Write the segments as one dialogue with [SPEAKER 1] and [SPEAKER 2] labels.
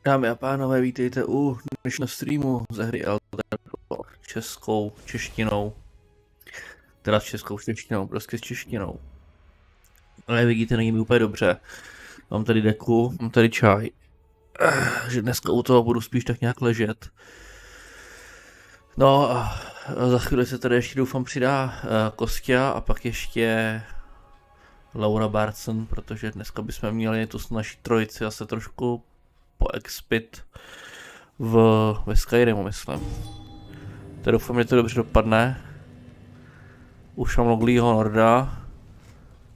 [SPEAKER 1] Dámy a pánové, vítejte u dnešního streamu ze hry českou češtinou. Teda s českou češtinou, prostě s češtinou. Ale vidíte, není mi úplně dobře. Mám tady deku, mám tady čaj. Že dneska u toho budu spíš tak nějak ležet. No a za chvíli se tady ještě doufám přidá Kostia a pak ještě Laura Barson, protože dneska bychom měli tu naší trojici asi trošku poexpit ve Skyrimu, myslím. Tak doufám, že to dobře dopadne. Už mám loglýho Norda,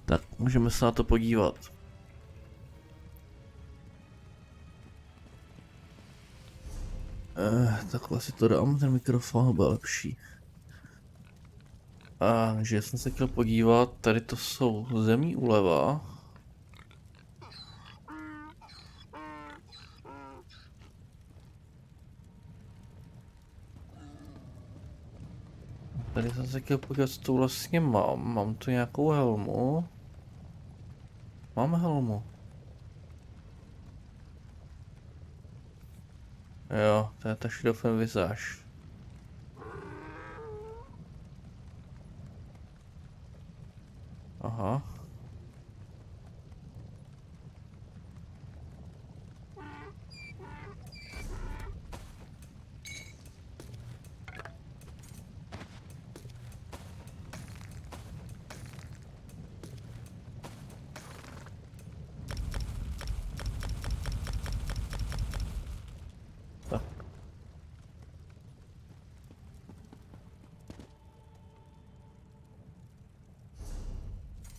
[SPEAKER 1] tak můžeme se na to podívat. Takhle si to dám, ten mikrofon byl lepší. Že jsem se chtěl podívat, tady to jsou zemí uleva. Tady jsem se chtěl podívat, co to vlastně mám. Mám tu nějakou helmu. Mám helmu. Jo, to je ta šedofem vizáž. Aha.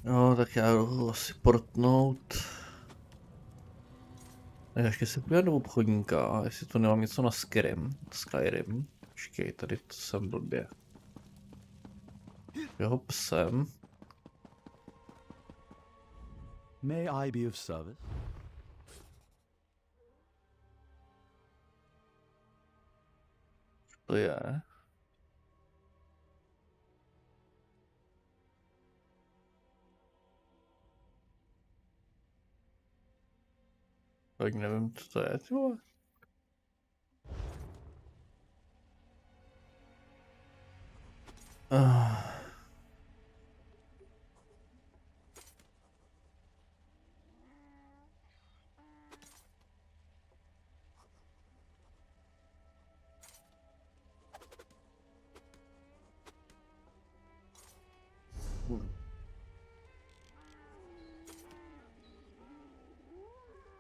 [SPEAKER 1] No, tak já jdu asi portnout. A ještě se podívat do obchodníka, jestli to nemám něco na Skyrim. Počkej, tady to jsem blbě. Jeho psem.
[SPEAKER 2] May I be of service?
[SPEAKER 1] To je. Tak nevím, co to je, ty vole.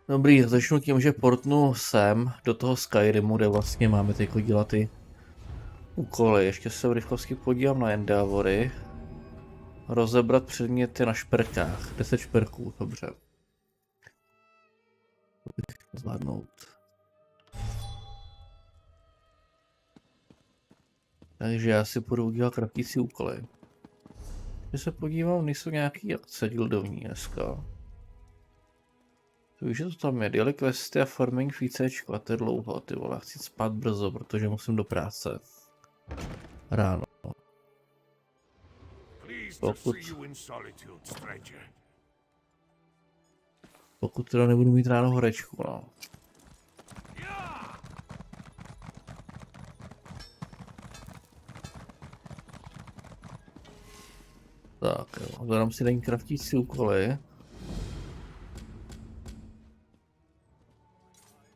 [SPEAKER 1] Dobrý, začnu tím, že portnu sem do toho Skyrimu, kde vlastně máme teď dělat ty úkoly. Ještě se v rychlosti podívám na endeavory. Rozebrat předměty na šperkách. 10 šperků, dobře. To bych chtěl zvládnout. Takže já si půjdu udělat kraftící úkoly. Když se podívám, nejsou nějaký akce gildovní dneska. Víš, že to tam je, daily questy a farming vícečko a to je dlouho, ty vole, chci spát brzo, protože musím do práce. Ráno. Pokud teda nebudu mít ráno horečku, no. Tak jo, zadám si den kraftící úkoly.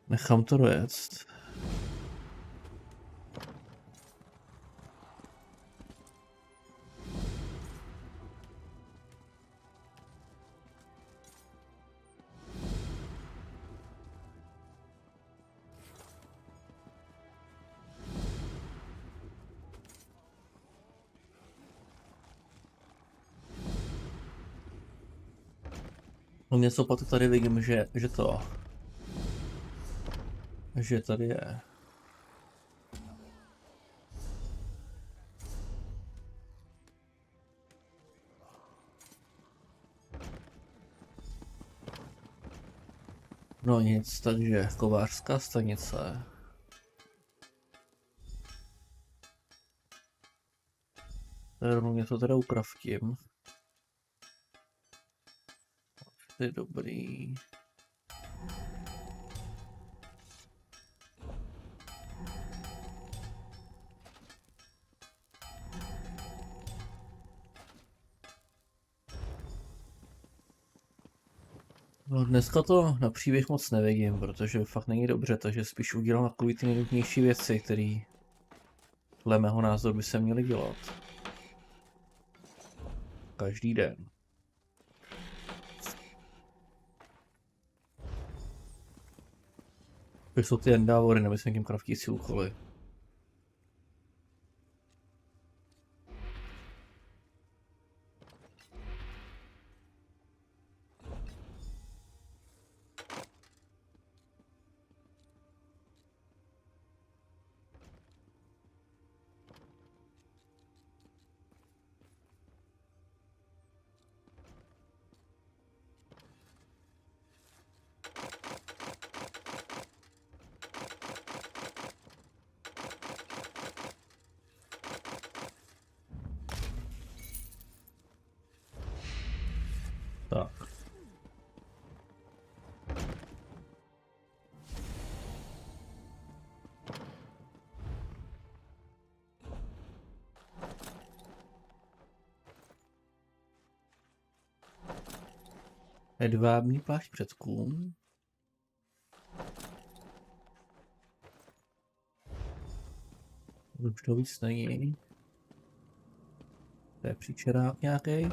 [SPEAKER 1] Nechám to dojet. No něco pak tady vidím, že tady je. No nic, takže kovářská stanice. Rovně to teda ukraftím. To je dobrý. No, dneska to na příběh moc nevidím, protože fakt není dobře, takže spíš udělám takový ty nejnutnější věci, které dle mého názoru by se měly dělat. Každý den. To jsou ty endávory, nemyslím tím kraftící úkoly. Tak. Hedvábný plášť předkům. Už to víc není. To je příčerák nějaký.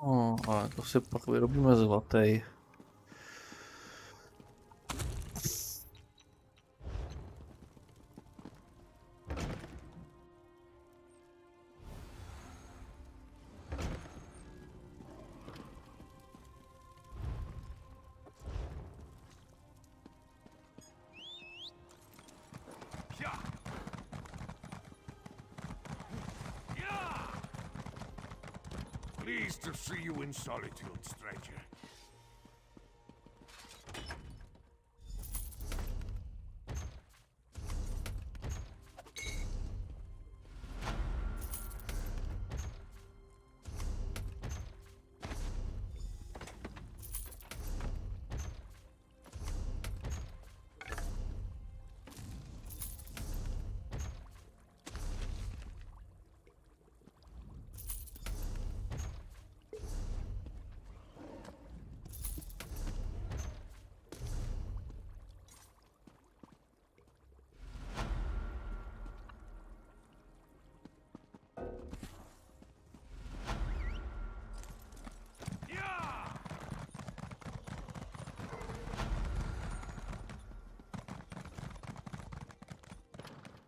[SPEAKER 1] No, ale to si pak vyrobíme zlatý.
[SPEAKER 3] Pleased to see you in solitude, stranger.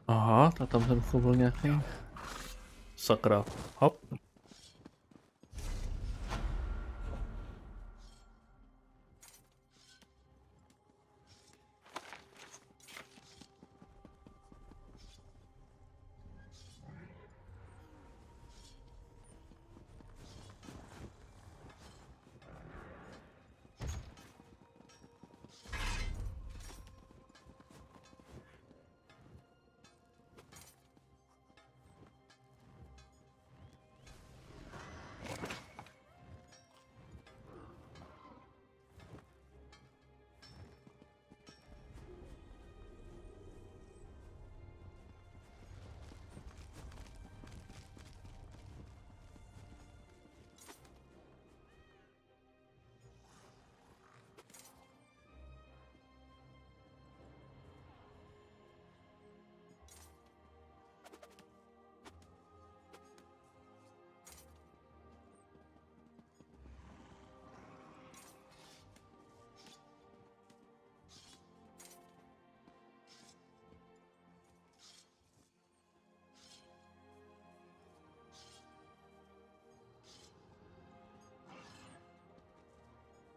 [SPEAKER 1] Aha, tak tam ten furt byl nějaký. Sakra. Hop.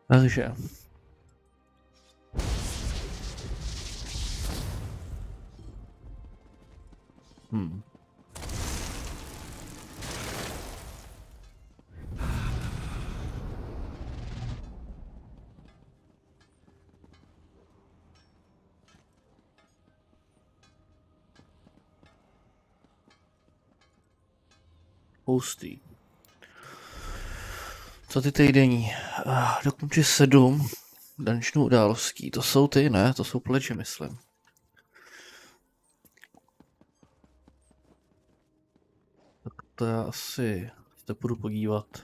[SPEAKER 1] Takže. Hustý. Co ty týdenní? Dokončí 7 dančnou událostí. To jsou ty, ne? To jsou pleče, myslím. Tak to já asi se půjdu podívat,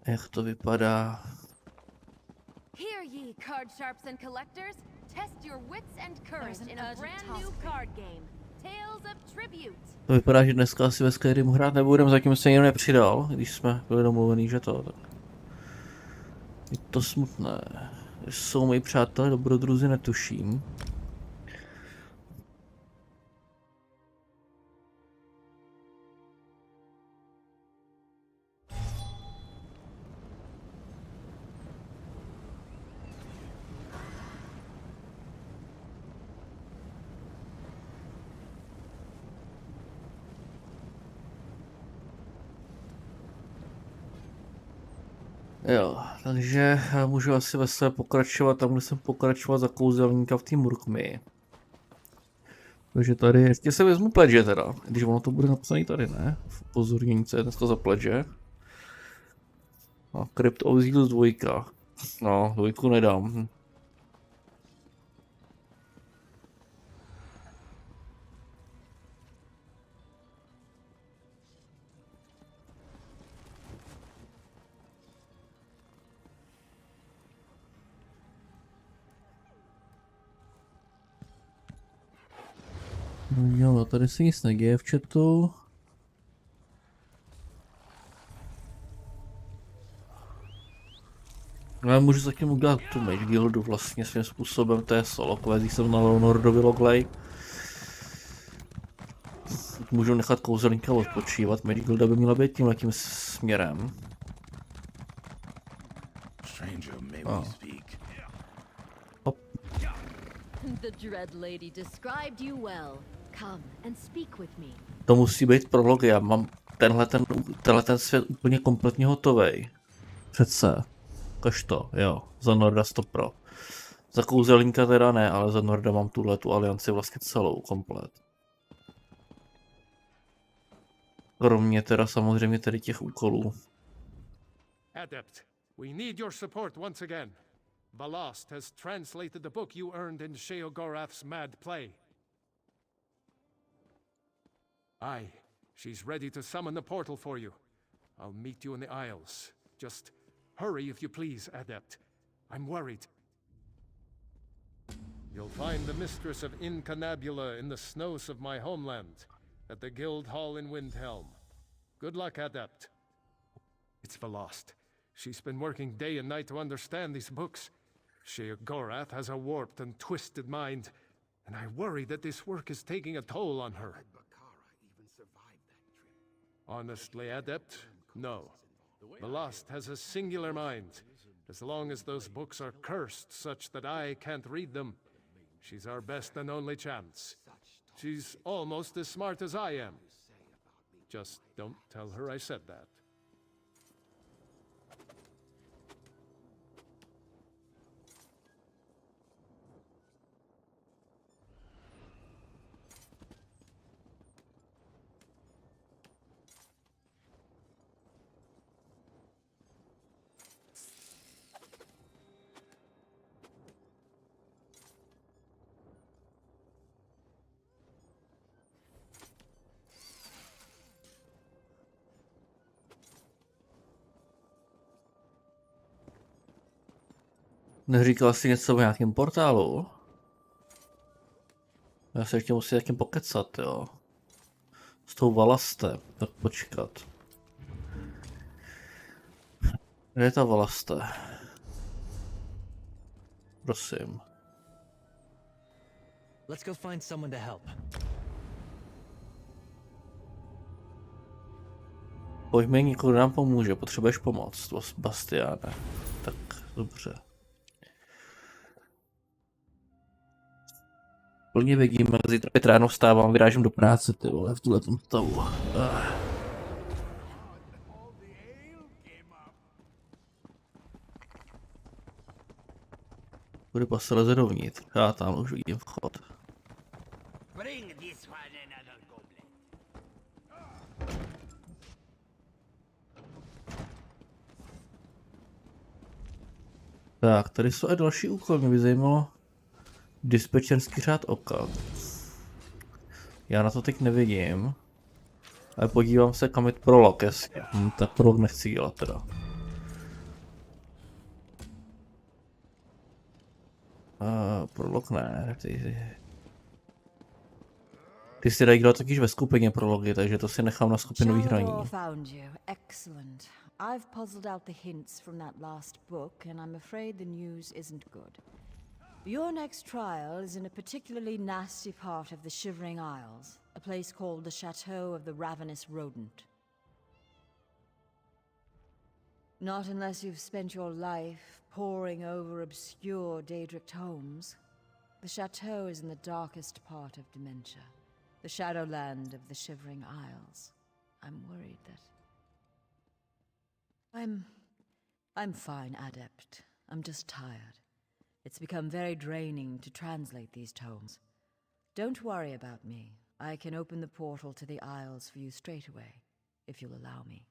[SPEAKER 1] jak to vypadá.
[SPEAKER 4] Hear ye, card sharps and collectors. Test your wits and courage in a brand new card game. Tales of Tribute.
[SPEAKER 1] To vypadá, že dneska asi ve Skyrimu hrát nebudeme, zatím se někdo nepřidal, když jsme byli domluvený, že to, tak. Je to smutné. Jsou moji přátelé, dobrodruzi, netuším. Jo, takže já můžu asi ve své pokračovat tam, kde jsem pokračoval za kouzelníka v té Murkmi. Takže tady ještě se vezmu pledže teda, když ono to bude napsané tady, ne? V upozornění, co je dneska za pledže. A Crypt of Zeals 2. No, 2 nedám. No jo, tady se nic neděje v chatu. No já můžu zatím udělat tu Mage Guildu vlastně svým způsobem, to je solo quest, když jsem na Leonordovi loglej. Můžu nechat kouzelníka odpočívat, Mage Guilda by měla být tímhletím směrem. Hop.
[SPEAKER 4] The Dread Lady described you well. Come and speak with me.
[SPEAKER 1] To musí být prolog, já mám tenhle ten svět úplně kompletně hotovej. Přece. Kaž to, jo, za Norda 100 pro. Za kouzelníka teda ne, ale za Norda mám tu alianci vlastně celou komplet. Kromě teda samozřejmě tady těch úkolů.
[SPEAKER 3] Adept, we need your support once again. Balast has translated the book you earned in Sheogorath's mad play. Aye, she's ready to summon the portal for you. I'll meet you in the Isles. Just hurry if you please, Adept. I'm worried. You'll find the mistress of Incanabula in the snows of my homeland, at the Guild Hall in Windhelm. Good luck, Adept. It's Balast. She's been working day and night to understand these books. Sheogorath has a warped and twisted mind, and I worry that this work is taking a toll on her. Honestly, Adept, no. Balast has a singular mind. As long as those books are cursed such that I can't read them, she's our best and only chance. She's almost as smart as I am. Just don't tell her I said that.
[SPEAKER 1] Neříkal jsi něco o nějakém portálu? Já se ještě musím nějakým pokecat, jo. S tou Valastem, tak počkat. Kde je ta Valaste? Prosím.
[SPEAKER 5] Let's go find someone to help.
[SPEAKER 1] Pojďme někoho, kdo nám pomůže, potřebuješ pomoc, Bastiáne. Tak, dobře. Plně vidím, jak zítra 5 ráno vstávám, vyrážím do práce, ty vole, v tuhletom stavu. Bude se leze dovnitř, já tam už vidím vchod. Tak, tady jsou i další úkoly, mě by zajímalo dispečerský řád oka. Já na to teď nevidím, ale podívám se, kam je prolog, jestli. Tak prolog nechci dělat teda. Prolog ne, ty si dají dělat takyž ve skupině prology, takže to si nechám na skupinový hraní.
[SPEAKER 5] I've puzzled out the hints from that last book, and I'm afraid the news isn't good. Your next trial is in a particularly nasty part of the Shivering Isles, a place called the Chateau of the Ravenous Rodent. Not unless you've spent your life poring over obscure Daedric tomes. The chateau is in the darkest part of Dementia, the Shadowland of the Shivering Isles. I'm worried that... I'm fine, Adept. I'm just tired. It's become very draining to translate these tomes. Don't worry about me. I can open the portal to the Isles for you straight away, if you'll allow me.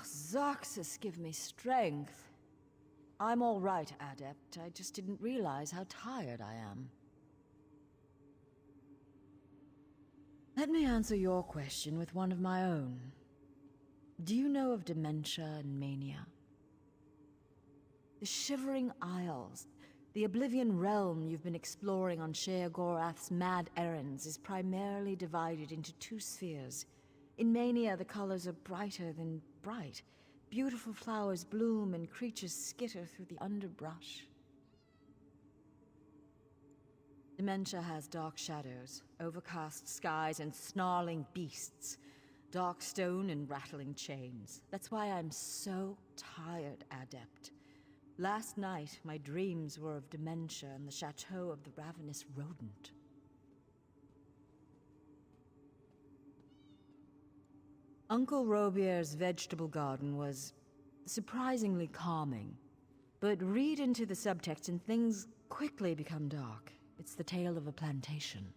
[SPEAKER 5] Zoxus, give me strength. I'm all right, Adept. I just didn't realize how tired I am. Let me answer your question with one of my own. Do you know of dementia and mania? The Shivering Isles, the Oblivion realm you've been exploring on Sheogorath's mad errands, is primarily divided into two spheres. In mania, the colors are brighter than bright. Beautiful flowers bloom and creatures skitter through the underbrush. Dementia has dark shadows, overcast skies, and snarling beasts. Dark stone and rattling chains. That's why I'm so tired, Adept. Last night, my dreams were of dementia and the chateau of the ravenous rodent. Uncle Robier's vegetable garden was surprisingly calming. But read into the subtext and things quickly become dark. It's the tale of a plantation.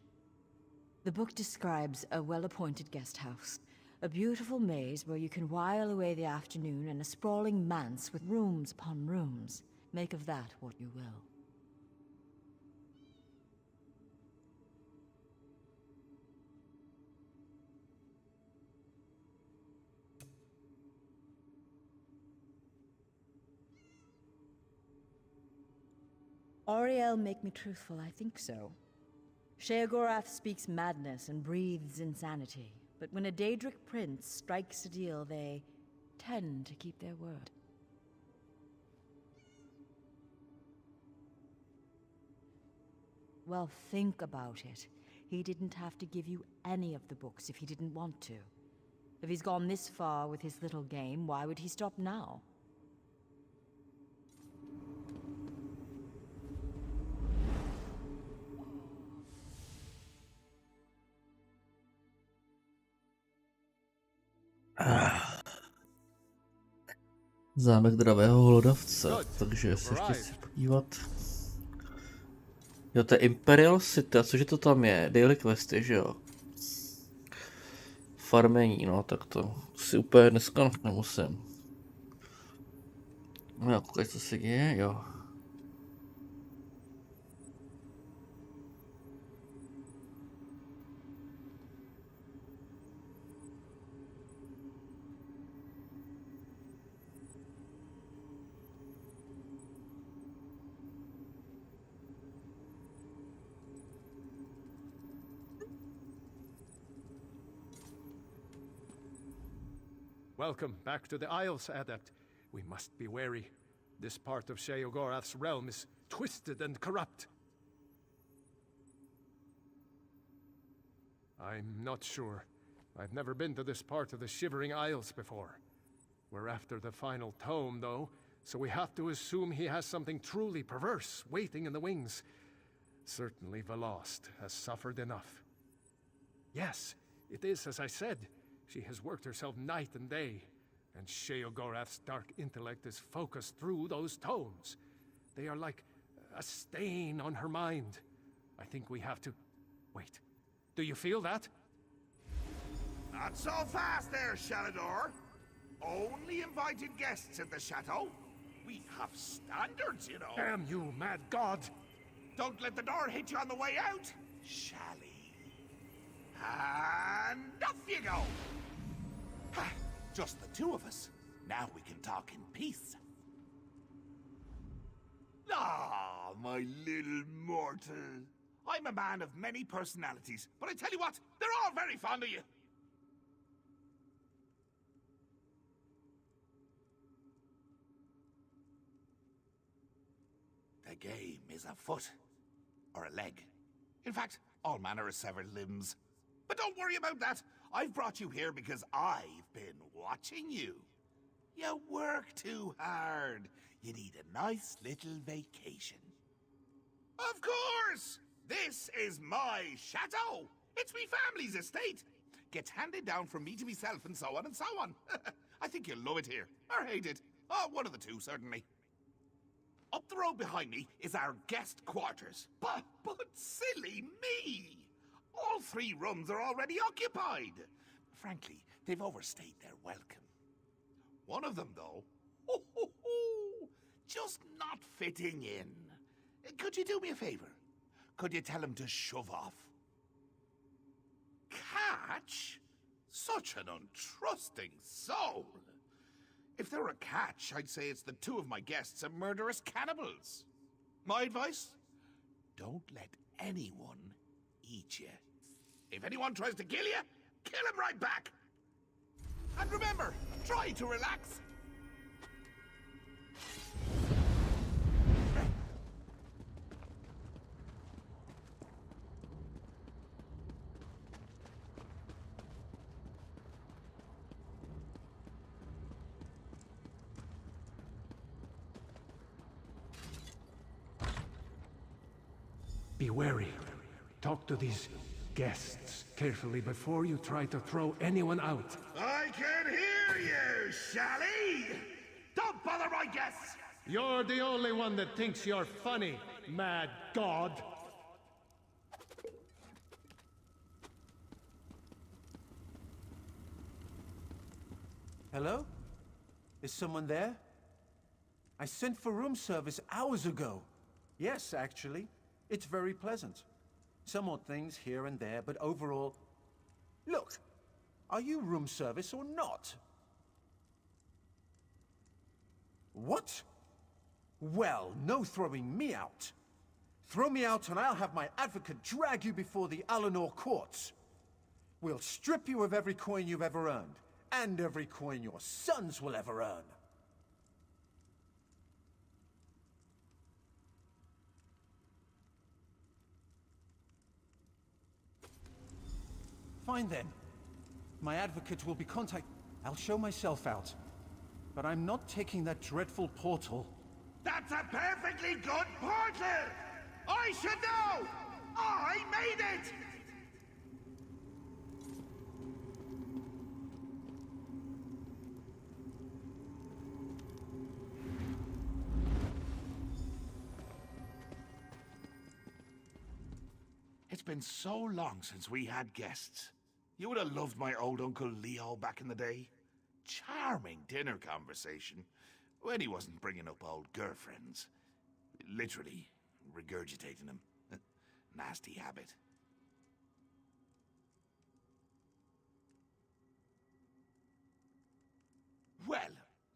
[SPEAKER 5] The book describes a well-appointed guest house, a beautiful maze where you can while away the afternoon, and a sprawling manse with rooms upon rooms. Make of that what you will. Auriel make me truthful, I think so. Sheogorath speaks madness and breathes insanity, but when a Daedric prince strikes a deal, they tend to keep their word. Well, think about it. He didn't have to give you any of the books if he didn't want to. If he's gone this far with his little game, why would he stop now?
[SPEAKER 1] Zámek dravého hlodavce, takže se ještě chci podívat. Jo, to je Imperial City, a cože to tam je? Daily questy, že jo? Farmení, no, tak to si úplně dneska nemusím. No, koukaj, co se děje, jo.
[SPEAKER 3] Welcome back to the Isles, Adept. We must be wary. This part of Sheogorath's realm is twisted and corrupt. I'm not sure. I've never been to this part of the Shivering Isles before. We're after the final tome, though, so we have to assume he has something truly perverse waiting in the wings. Certainly Velost has suffered enough. Yes, it is as I said. She has worked herself night and day, and Sheogorath's dark intellect is focused through those tomes. They are like a stain on her mind. I think we have to... Wait, do you feel that?
[SPEAKER 6] Not so fast there, Shalador. Only invited guests at the chateau. We have standards, you know.
[SPEAKER 3] Damn you, mad god!
[SPEAKER 6] Don't let the door hit you on the way out, Shally. And off you go. Ha, just the two of us. Now we can talk in peace. Ah, my little mortal. I'm a man of many personalities, but I tell you what, they're all very fond of you. The game is afoot. Or a leg. In fact, all manner of severed limbs. But don't worry about that. I've brought you here because I've been watching you. You work too hard. You need a nice little vacation. Of course! This is my chateau. It's me family's estate. Gets handed down from me to myself and so on and so on. I think you'll love it here. Or hate it. Oh, one of the two, certainly. Up the road behind me is our guest quarters. But silly me! All 3 rooms are already occupied. Frankly, they've overstayed their welcome. One of them, though, just not fitting in. Could you do me a favor? Could you tell him to shove off? Catch? Such an untrusting soul. If there were a catch, I'd say it's the 2 of my guests are murderous cannibals. My advice? Don't let anyone eat you. If anyone tries to kill you, kill him right back. And remember, try to relax.
[SPEAKER 3] Be wary. Talk to these guests carefully before you try to throw anyone out.
[SPEAKER 6] I can hear you, Shally! Don't bother my guests!
[SPEAKER 3] You're the only one that thinks you're funny, mad god.
[SPEAKER 2] Hello? Is someone there? I sent for room service hours ago. Yes, actually. It's very pleasant. Some odd things here and there, but overall... Look, are you room service or not? What? Well, no throwing me out. Throw me out and I'll have my advocate drag you before the Alinor courts. We'll strip you of every coin you've ever earned, and every coin your sons will ever earn. Fine then. My advocate will be I'll show myself out. But I'm not taking that dreadful portal.
[SPEAKER 6] That's a perfectly good portal! I should know! I made it! It's been so long since we had guests. You would have loved my old Uncle Leo back in the day. Charming dinner conversation. When he wasn't bringing up old girlfriends. Literally regurgitating them. Nasty habit. Well,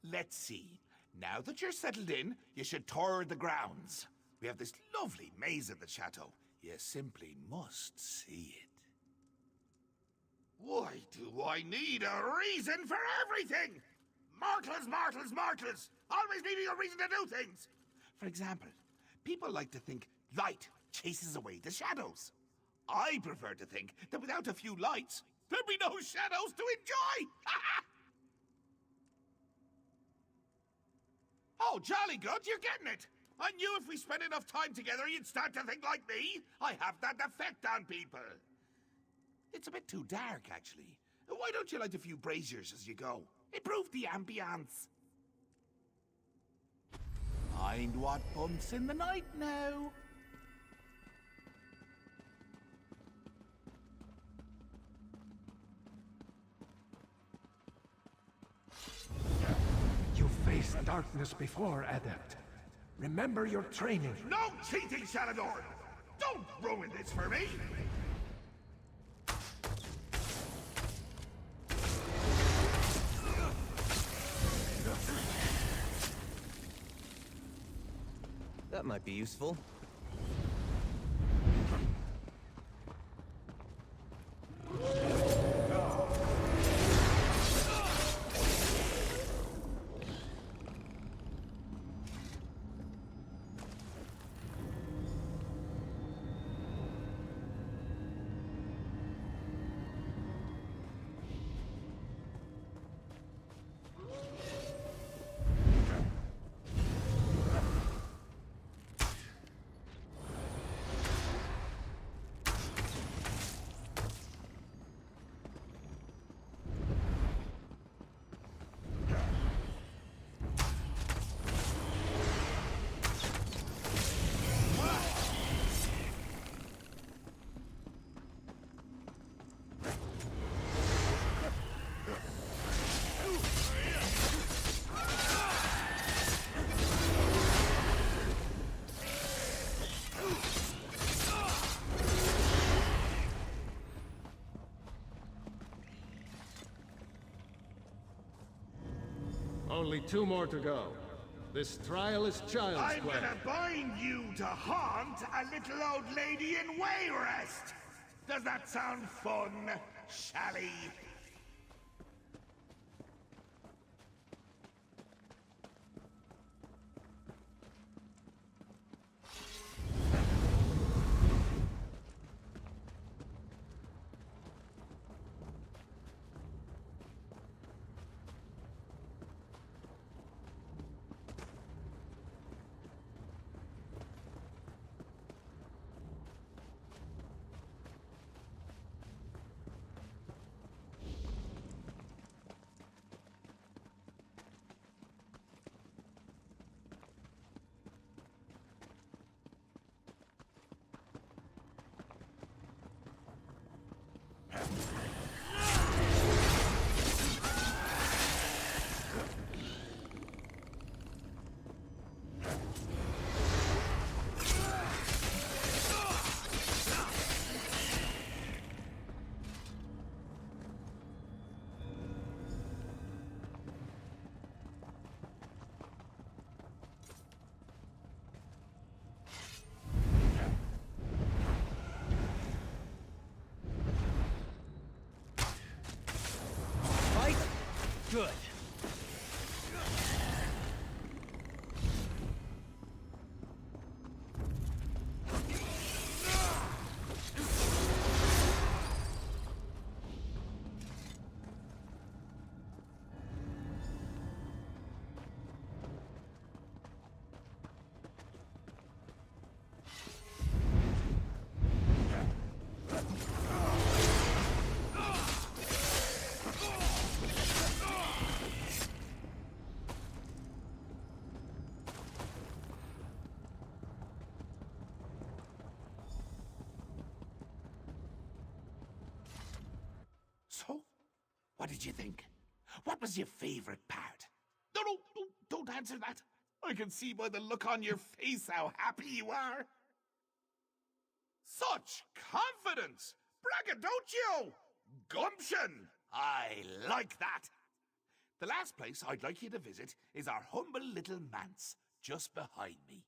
[SPEAKER 6] let's see. Now that you're settled in, you should tour the grounds. We have this lovely maze at the chateau. You simply must see it. Why do I need a reason for everything? Mortals. Always needing a reason to do things. For example, people like to think light chases away the shadows. I prefer to think that without a few lights, there'd be no shadows to enjoy. Oh, jolly good, you're getting it. I knew if we spent enough time together, you'd start to think like me. I have that effect on people. It's a bit too dark, actually. Why don't you light a few braziers as you go? Improve the ambience. Mind what bumps in the night now.
[SPEAKER 3] You faced darkness before, Adept. Remember your training.
[SPEAKER 6] No cheating, Shalador! Don't ruin this for me!
[SPEAKER 7] That might be useful.
[SPEAKER 3] Only 2 more to go. This trial is child's
[SPEAKER 6] I'm
[SPEAKER 3] play.
[SPEAKER 6] gonna bind you to haunt a little old lady in Wayrest. Does that sound fun, Shally?
[SPEAKER 7] Good.
[SPEAKER 6] So, what did you think? What was your favorite part? No, don't answer that. I can see by the look on your face how happy you are. Such confidence! Braggadocio! Gumption! I like that. The last place I'd like you to visit is our humble little manse just behind me.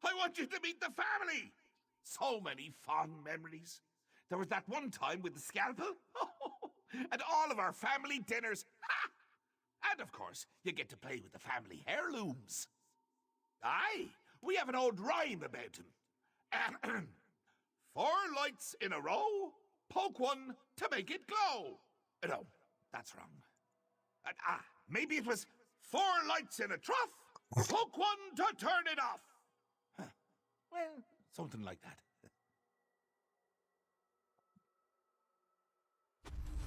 [SPEAKER 6] I want you to meet the family! So many fond memories. There was that one time with the scalpel. And all of our family dinners. Ha! And of course, you get to play with the family heirlooms. Aye, we have an old rhyme about him. 4 lights in a row, poke one to make it glow. No, that's wrong. Maybe it was 4 lights in a trough, poke one to turn it off. Huh. Well, something like that.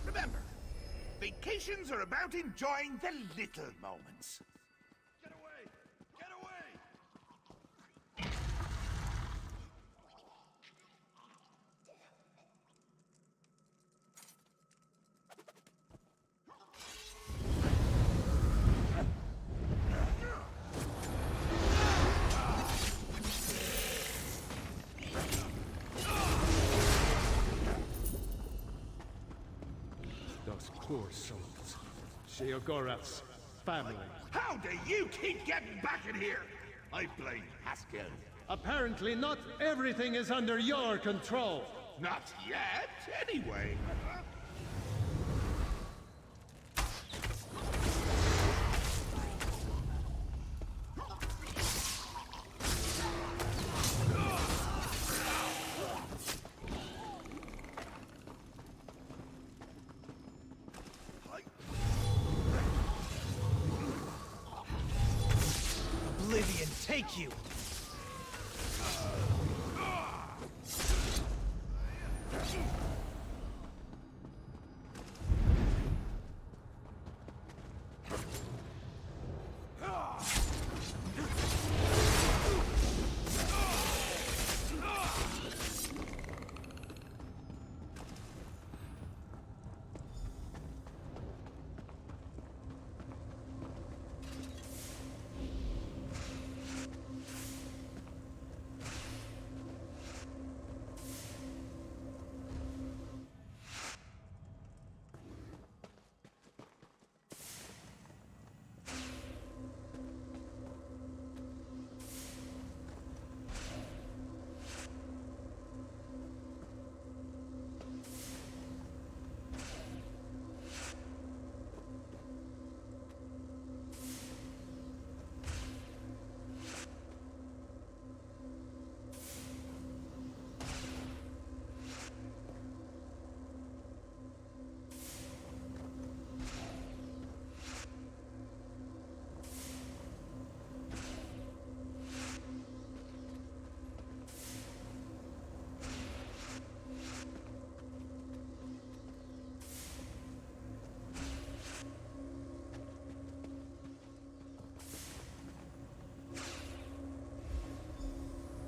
[SPEAKER 6] Remember, vacations are about enjoying the little moments. Get away! Get away!
[SPEAKER 3] Those poor souls. Sheogorath's family.
[SPEAKER 6] How do you keep getting back in here? I blame Haskell.
[SPEAKER 3] Apparently not everything is under your control.
[SPEAKER 6] Not yet, anyway.
[SPEAKER 7] Oblivion take you!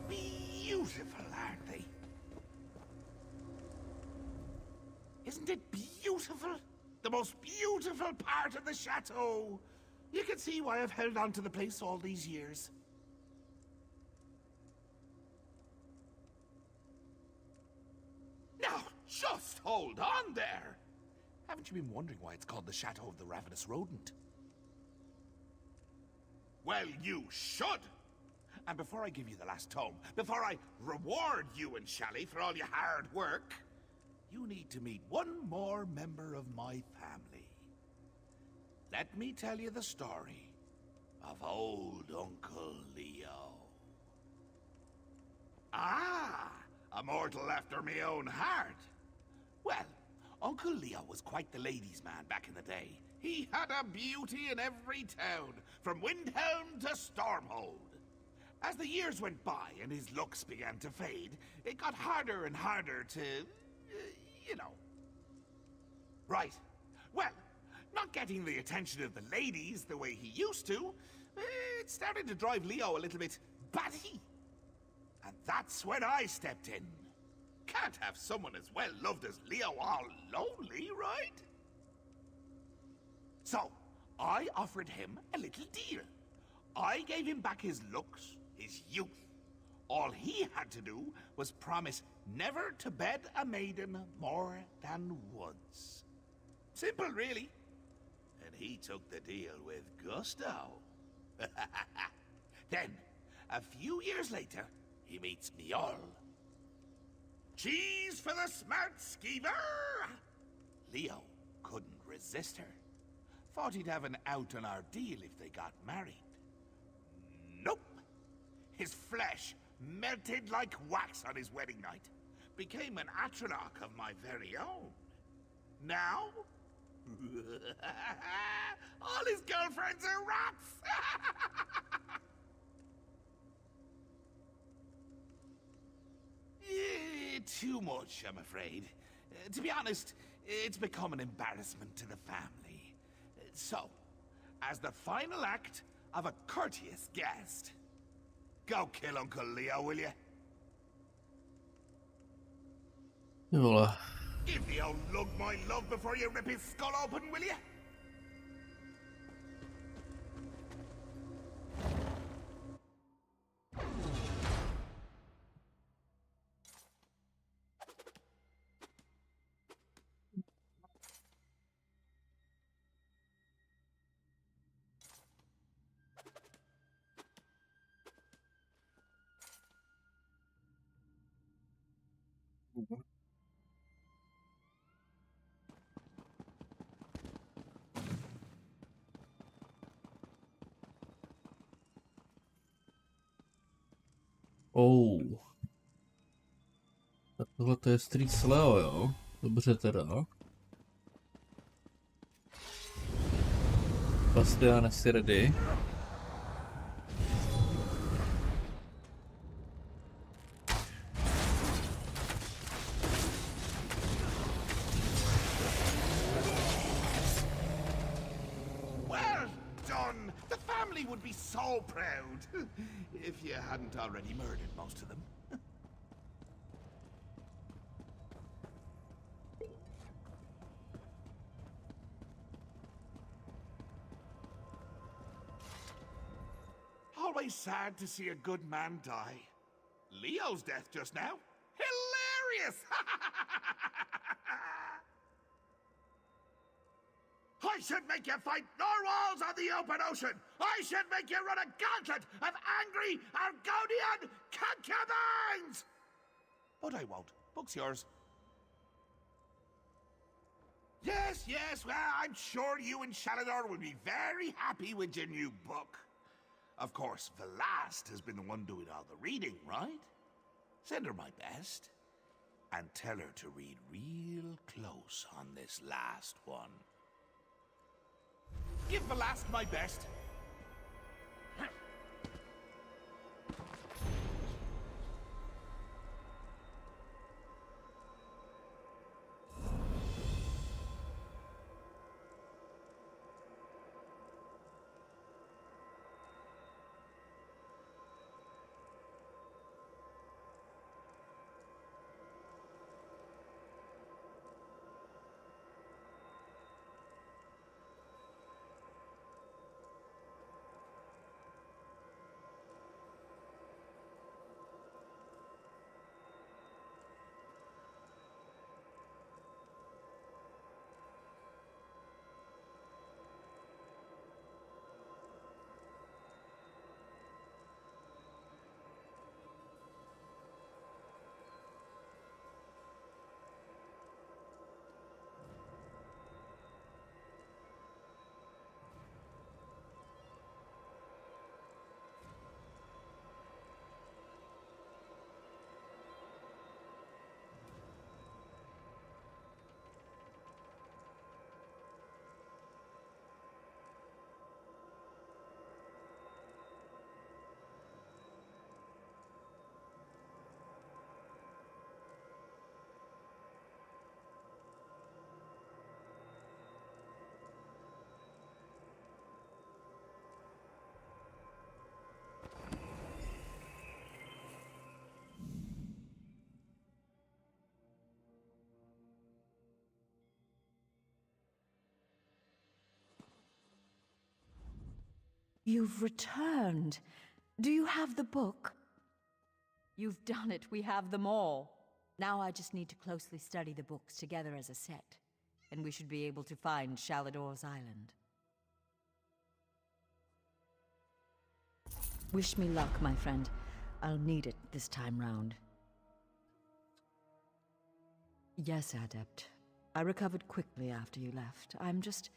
[SPEAKER 6] Beautiful, aren't they? Isn't it beautiful? The most beautiful part of the chateau. You can see why I've held on to the place all these years. Now, just hold on there. Haven't you been wondering why it's called the Chateau of the Ravenous Rodent? Well, you should. And before I give you the last tome, before I reward you and Shally for all your hard work, you need to meet one more member of my family. Let me tell you the story of old Uncle Leo. Ah, a mortal after me own heart. Well, Uncle Leo was quite the ladies' man back in the day. He had a beauty in every town, from Windhelm to Stormhold. As the years went by and his looks began to fade, it got harder and harder to, you know. Right. Well, not getting the attention of the ladies the way he used to, it started to drive Leo a little bit batty. And that's when I stepped in. Can't have someone as well loved as Leo all lonely, right? So, I offered him a little deal. I gave him back his looks, his youth. All he had to do was promise never to bed a maiden more than once. Simple, really. And he took the deal with gusto. Then, a few years later, he meets Mjol. Cheese for the smart skeever! Leo couldn't resist her. Thought he'd have an out on our deal if they got married. Nope. His flesh melted like wax on his wedding night. Became an atronach of my very own. Now? All his girlfriends are rats! Too much, I'm afraid. To be honest, it's become an embarrassment to the family. So, as the final act of a courteous guest, go kill Uncle Leo, will you?
[SPEAKER 1] Ty vole.
[SPEAKER 6] Give the old lug my love before you rip his skull open, will you?
[SPEAKER 1] Oh. Tak tohle to je Street Leo, jo? Dobře teda. Bastian, jsi ready?
[SPEAKER 6] Well done! The family would be so proud if you hadn't already murdered most of them. Always sad to see a good man die. Leo's death just now? Hilarious! I should make you fight narwhals on the open ocean! I should make you run a gauntlet of angry Argonian concubines! But I won't. Book's yours. Yes, well, I'm sure you and Shalador will be very happy with your new book. Of course, the last has been the one doing all the reading, right? Send her my best. And tell her to read real close on this last one. Give the last my best.
[SPEAKER 5] You've returned. Do you have the book? You've done it. We have them all. Now I just need to closely study the books together as a set, and we should be able to find Shalador's Island. Wish me luck, my friend. I'll need it this time round. Yes, Adept. I recovered quickly after you left. I'm just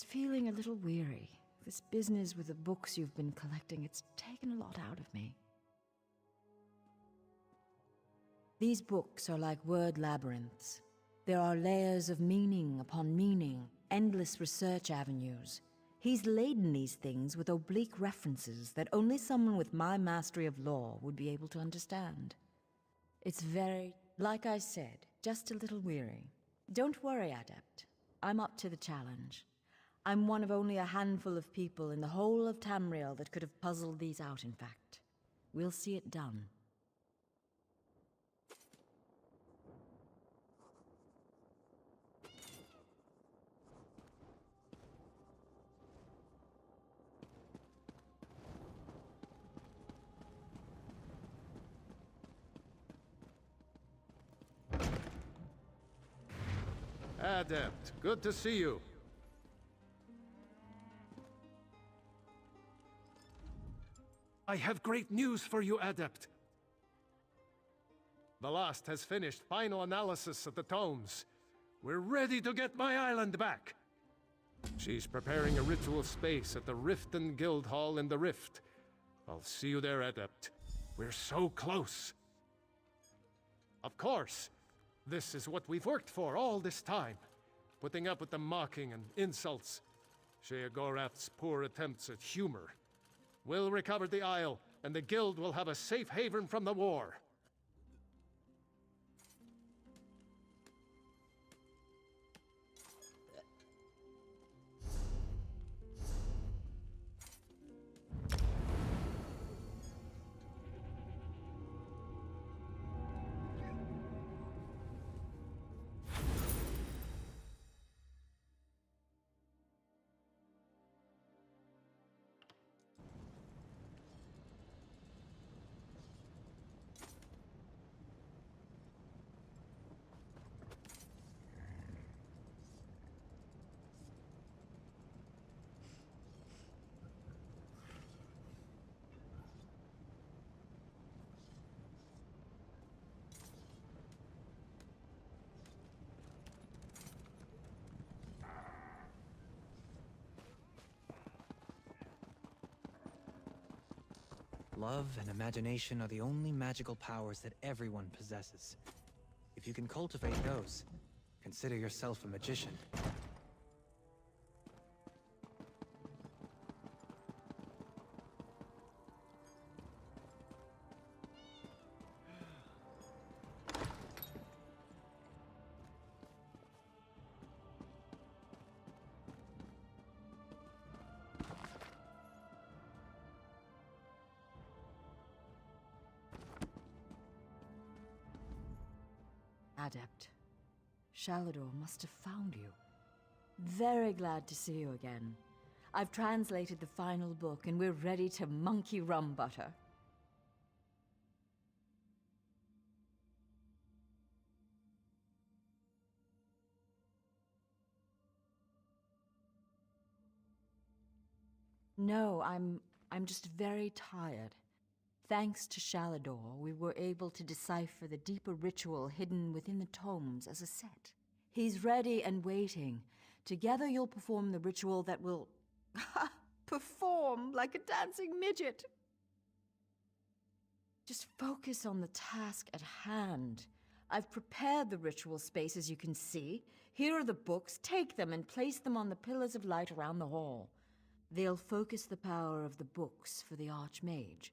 [SPEAKER 5] feeling a little weary. This business with the books you've been collecting, it's taken a lot out of me. These books are like word labyrinths. There are layers of meaning upon meaning, endless research avenues. He's laden these things with oblique references that only someone with my mastery of law would be able to understand. It's very, like I said, just a little weary. Don't worry, Adept. I'm up to the challenge. I'm one of only a handful of people in the whole of Tamriel that could have puzzled these out, in fact. We'll see it done.
[SPEAKER 3] Adept, good to see you. I have great news for you, Adept. Velast has finished final analysis of the tomes. We're ready to get my island back. She's preparing a ritual space at the Riften Guild Hall in the Rift. I'll see you there, Adept. We're so close. Of course, this is what we've worked for all this time. Putting up with the mocking and insults. Sheogorath's poor attempts at humor. We'll recover the Isle, and the Guild will have a safe haven from the war.
[SPEAKER 7] Love and imagination are the only magical powers that everyone possesses. If you can cultivate those, consider yourself a magician.
[SPEAKER 5] Adept. Shalador must have found you. Very glad to see you again. I've translated the final book and we're ready to monkey rum butter. No, I'm just very tired. Thanks to Shalador, we were able to decipher the deeper ritual hidden within the tomes as a set. He's ready and waiting. Together you'll perform the ritual that will... perform like a dancing midget! Just focus on the task at hand. I've prepared the ritual space, as you can see. Here are the books. Take them and place them on the pillars of light around the hall. They'll focus the power of the books for the Archmage.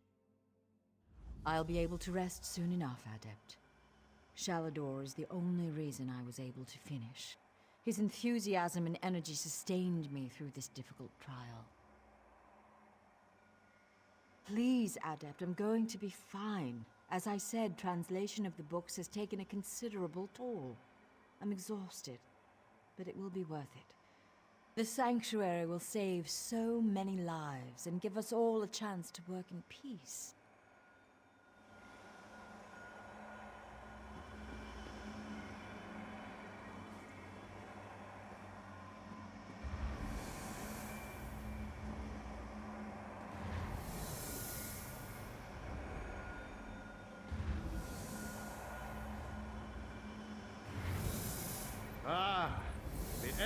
[SPEAKER 5] I'll be able to rest soon enough, Adept. Shalador is the only reason I was able to finish. His enthusiasm and energy sustained me through this difficult trial. Please, Adept, I'm going to be fine. As I said, translation of the books has taken a considerable toll. I'm exhausted, but it will be worth it. The sanctuary will save so many lives and give us all a chance to work in peace.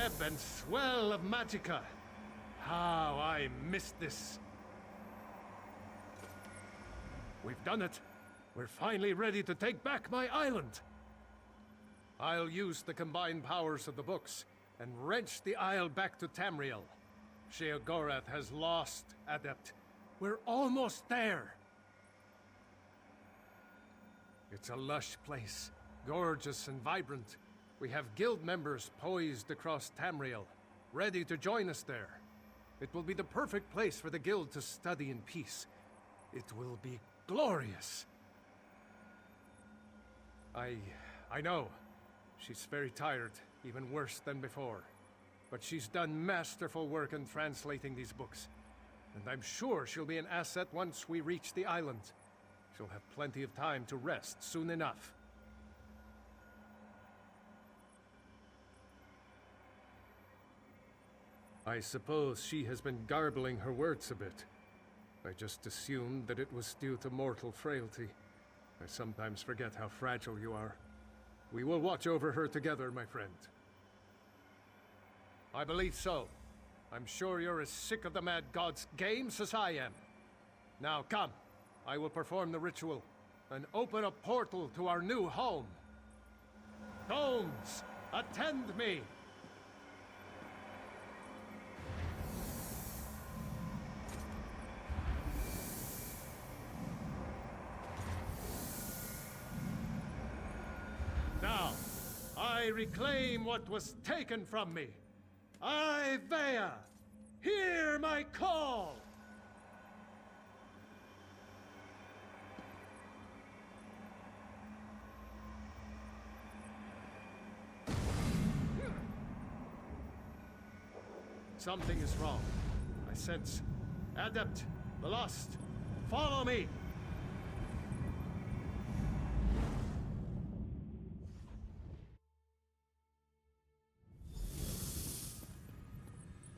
[SPEAKER 3] ebb and swell of magicka. How I missed this. We've done it. We're finally ready to take back my island. I'll use the combined powers of the books and wrench the isle back to Tamriel. Sheogorath has lost, Adept. We're almost there. It's a lush place, gorgeous and vibrant. We have guild members poised across Tamriel, ready to join us there. It will be the perfect place for the guild to study in peace. It will be glorious. I know. She's very tired, even worse than before. But she's done masterful work in translating these books. And I'm sure she'll be an asset once we reach the island. She'll have plenty of time to rest soon enough. I suppose she has been garbling her words a bit. I just assumed that it was due to mortal frailty. I sometimes forget how fragile you are. We will watch over her together, my friend. I believe so. I'm sure you're as sick of the Mad God's games as I am. Now come, I will perform the ritual and open a portal to our new home. Gnomes, attend me! Now, I reclaim what was taken from me. I, Vea, hear my call! Something is wrong. I sense. Adept, the lost, follow me!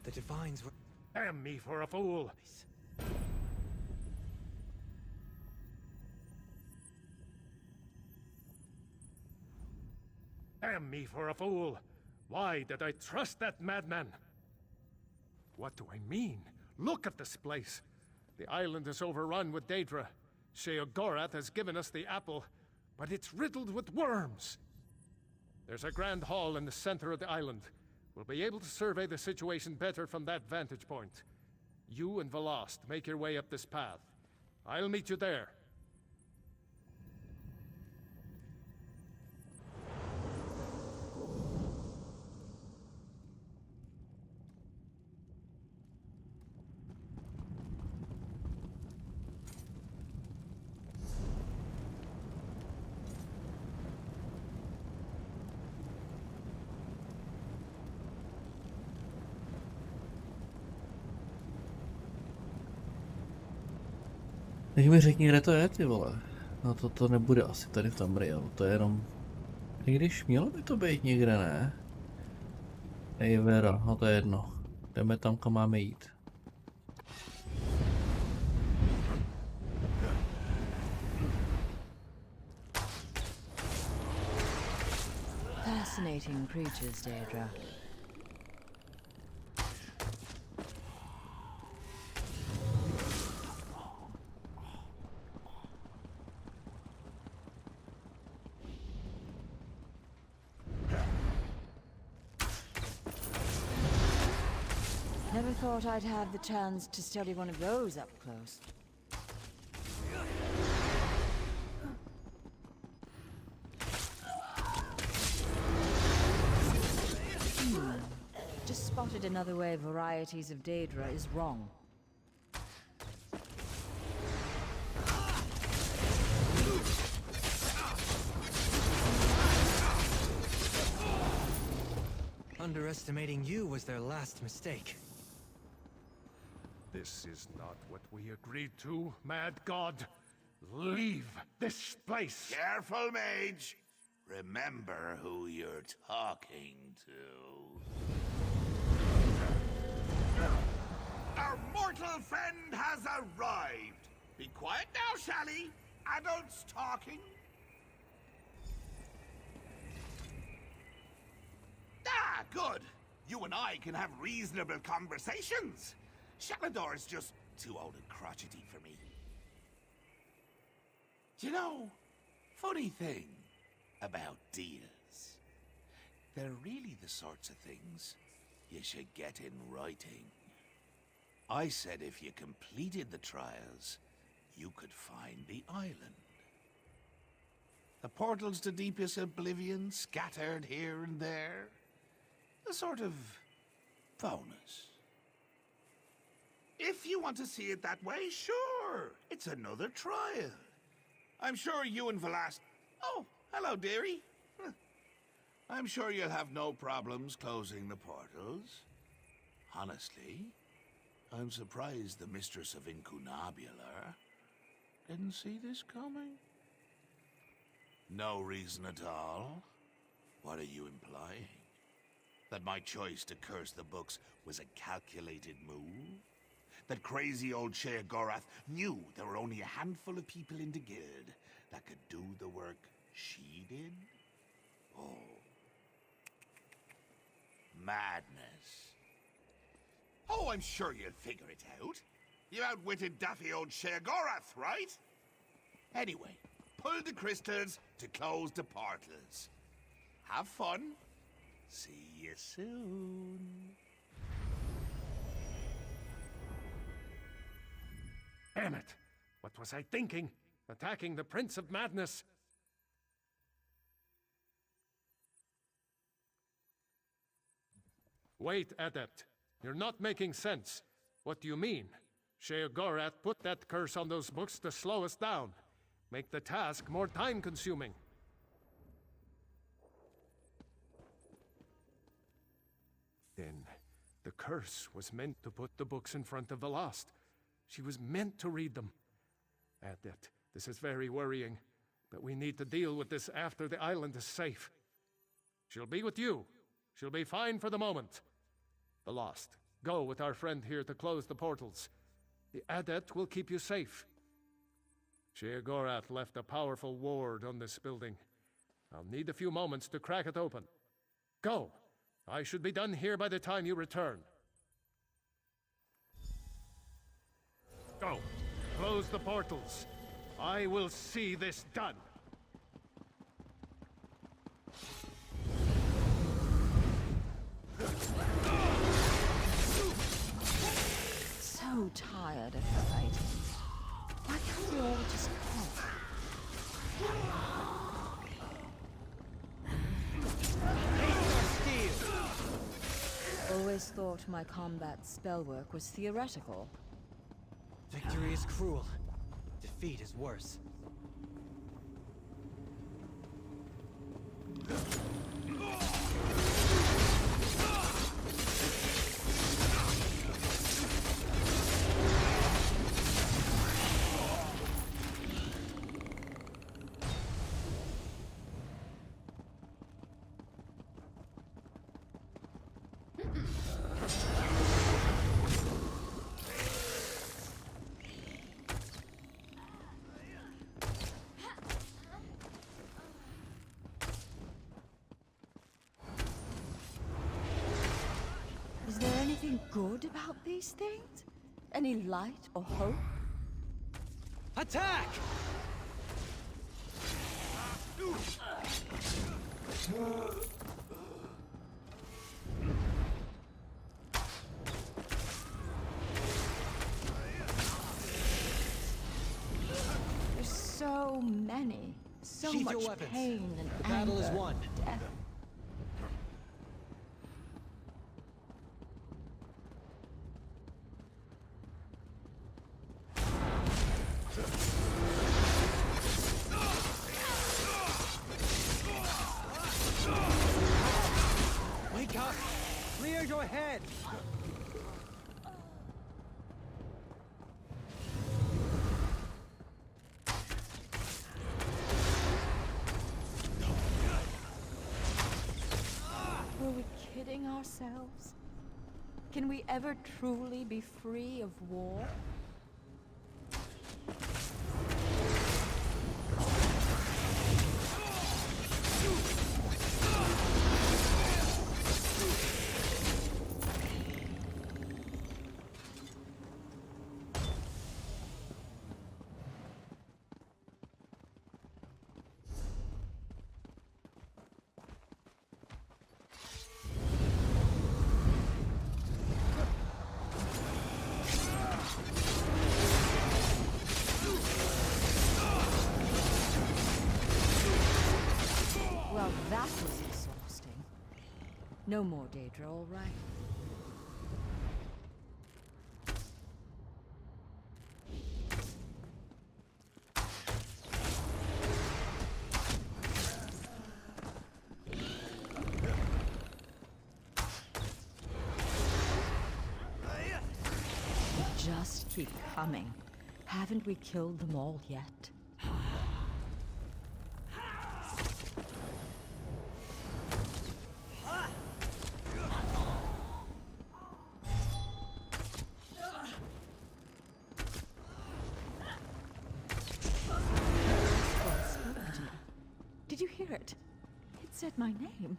[SPEAKER 7] The divines were...
[SPEAKER 3] Damn me for a fool! Damn me for a fool! Why did I trust that madman? What do I mean? Look at this place! The island is overrun with Daedra. Sheogorath has given us the apple, but it's riddled with worms! There's a grand hall in the center of the island. We'll be able to survey the situation better from that vantage point. You and Velost make your way up this path. I'll meet you there.
[SPEAKER 1] Teď mi řekni, kde to je, ty vole. No to nebude asi tady v Tamrielu, to je jenom... I když mělo by to být někde, ne? Vera, no to je jedno. Jdeme tam, kam máme jít.
[SPEAKER 5] Fascinating creatures, Daedra. Never thought I'd have the chance to study one of those up close. Just spotted another way varieties of Daedra is wrong.
[SPEAKER 7] Underestimating you was their last mistake.
[SPEAKER 3] This is not what we agreed to, Mad God. Leave this place!
[SPEAKER 6] Careful, mage. Remember who you're talking to. Our mortal friend has arrived. Be quiet now, shall he? Adults talking. Ah, good. You and I can have reasonable conversations. Shalador's just too old and crotchety for me. You know, funny thing about deals. They're really the sorts of things you should get in writing. I said if you completed the trials, you could find the island. The portals to deepest oblivion scattered here and there. A sort of bonus. If you want to see it that way, sure. It's another trial. I'm sure you and Velast... Oh, hello, dearie. I'm sure you'll have no problems closing the portals. Honestly, I'm surprised the Mistress of Incunabula didn't see this coming. No reason at all? What are you implying? That my choice to curse the books was a calculated move? That crazy old Sheogorath knew there were only a handful of people in the guild that could do the work she did? Oh. Madness. Oh, I'm sure you'll figure it out. You outwitted daffy old Sheogorath, right? Anyway, pull the crystals to close the portals. Have fun. See you soon.
[SPEAKER 3] Damn it! What was I thinking? Attacking the Prince of Madness! Wait, Adept. You're not making sense. What do you mean? Sheogorath put that curse on those books to slow us down. Make the task more time-consuming. Then, the curse was meant to put the books in front of Velast. She was meant to read them. Adept, this is very worrying, but we need to deal with this after the island is safe. She'll be with you. She'll be fine for the moment. Velast, go with our friend here to close the portals. The Adept will keep you safe. Sheogorath left a powerful ward on this building. I'll need a few moments to crack it open. Go! I should be done here by the time you return. Go! Close the portals. I will see this done.
[SPEAKER 5] So tired of fighting. Why can't we all just talk? Always thought my combat spell work was theoretical.
[SPEAKER 7] Victory is cruel. Defeat is worse.
[SPEAKER 5] Is there anything good about these things? Any light or hope?
[SPEAKER 7] Attack!
[SPEAKER 5] There's so many. So
[SPEAKER 7] Sheath
[SPEAKER 5] much
[SPEAKER 7] your weapons.
[SPEAKER 5] pain and
[SPEAKER 7] The battle is
[SPEAKER 5] anger,
[SPEAKER 7] won.
[SPEAKER 5] death.
[SPEAKER 7] Wake up! Clear your head!
[SPEAKER 5] Were we kidding ourselves? Can we ever truly be free of war? No more, Daedra, all right? Just keep coming. Haven't we killed them all yet? Did you hear it? It said my name.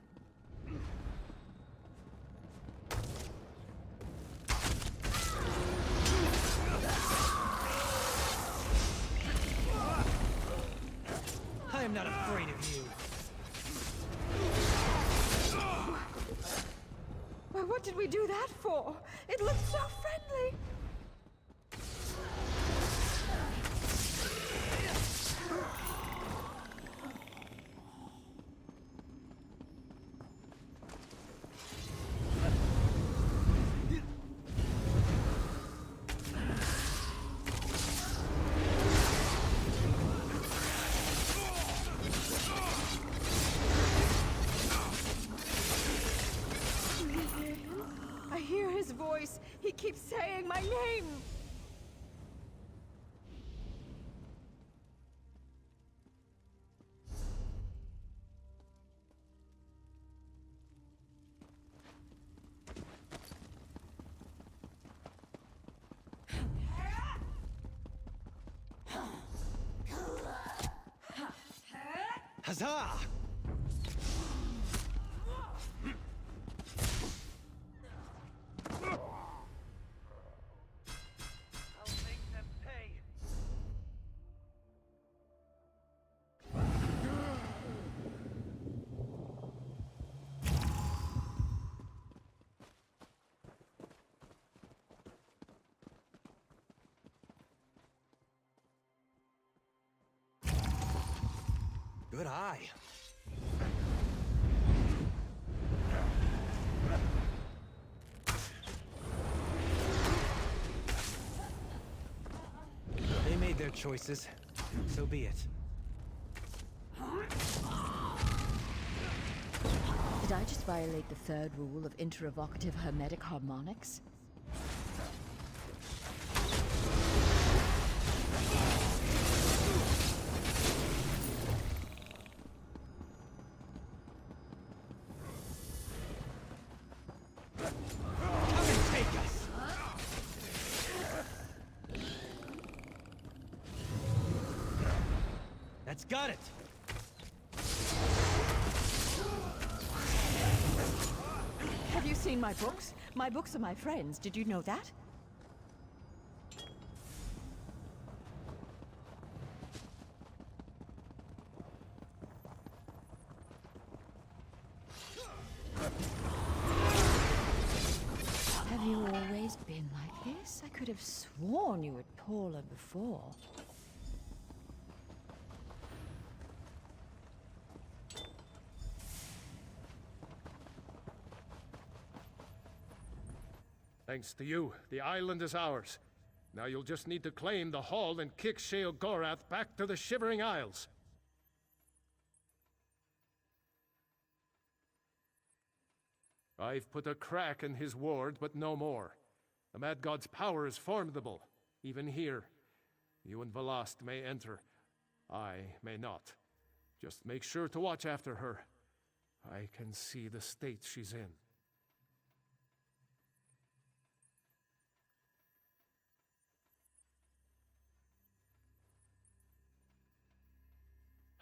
[SPEAKER 7] I am not afraid of you.
[SPEAKER 5] Well, what did we do that for? It looked so friendly. I hear his voice. He keeps saying my name.
[SPEAKER 7] Huzzah! Good eye. They made their choices. So be it.
[SPEAKER 5] Did I just violate the third rule of interevocative hermetic harmonics?
[SPEAKER 7] Come and take us! That's got it!
[SPEAKER 5] Have you seen my books? My books are my friends. Did you know that? Have you always been like this? I could have sworn you were taller before.
[SPEAKER 3] Thanks to you, the island is ours. Now you'll just need to claim the hall and kick Sheogorath back to the Shivering Isles. I've put a crack in his ward, but no more. The Mad God's power is formidable, even here. You and Velast may enter. I may not. Just make sure to watch after her. I can see the state she's in.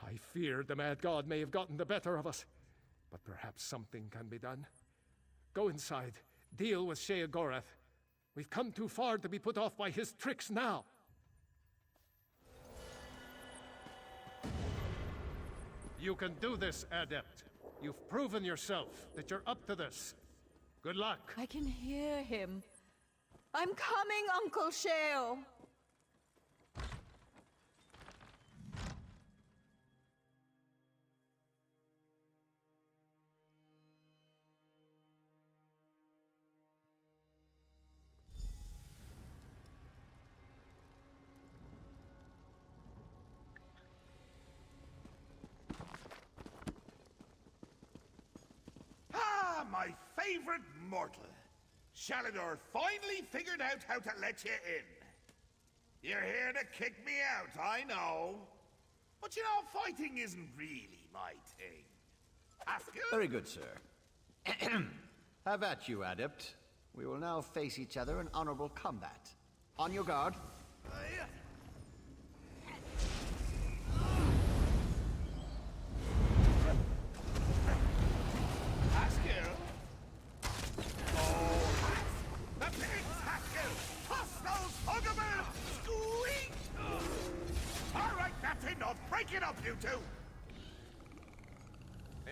[SPEAKER 3] I feared the Mad God may have gotten the better of us, but perhaps something can be done. Go inside, deal with Sheogorath. We've come too far to be put off by his tricks now. You can do this, Adept. You've proven yourself that you're up to this. Good luck.
[SPEAKER 5] I can hear him. I'm coming, Uncle Sheo.
[SPEAKER 6] my favorite mortal. Shalador finally figured out how to let you in. You're here to kick me out, I know. But you know, fighting isn't really my thing. Haskell?
[SPEAKER 8] Very good, sir. Have at you, adept. We will now face each other in honorable combat. On your guard.
[SPEAKER 6] Haskell? Oh, the pigs, Haskell! Toss those huggable! Squeak! All right, that's enough. Break it up, you two.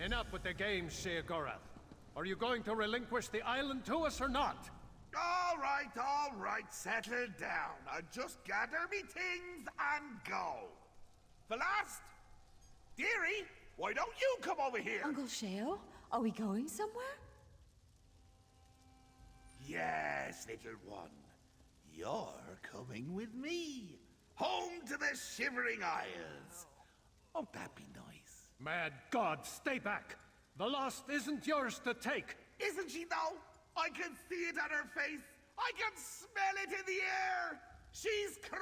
[SPEAKER 3] Enough with the games, Sheogorath. Are you going to relinquish the island to us or not?
[SPEAKER 6] All right, settle down. I just gather me things and go. The last, dearie, why don't you come over here?
[SPEAKER 5] Uncle Sheo, are we going somewhere?
[SPEAKER 6] Yes, little one. You're coming with me. Home to the Shivering Isles. Won't that be nice?
[SPEAKER 3] Mad God, stay back! The lost isn't yours to take!
[SPEAKER 6] Isn't she, though? I can see it on her face. I can smell it in the air. She's crazy!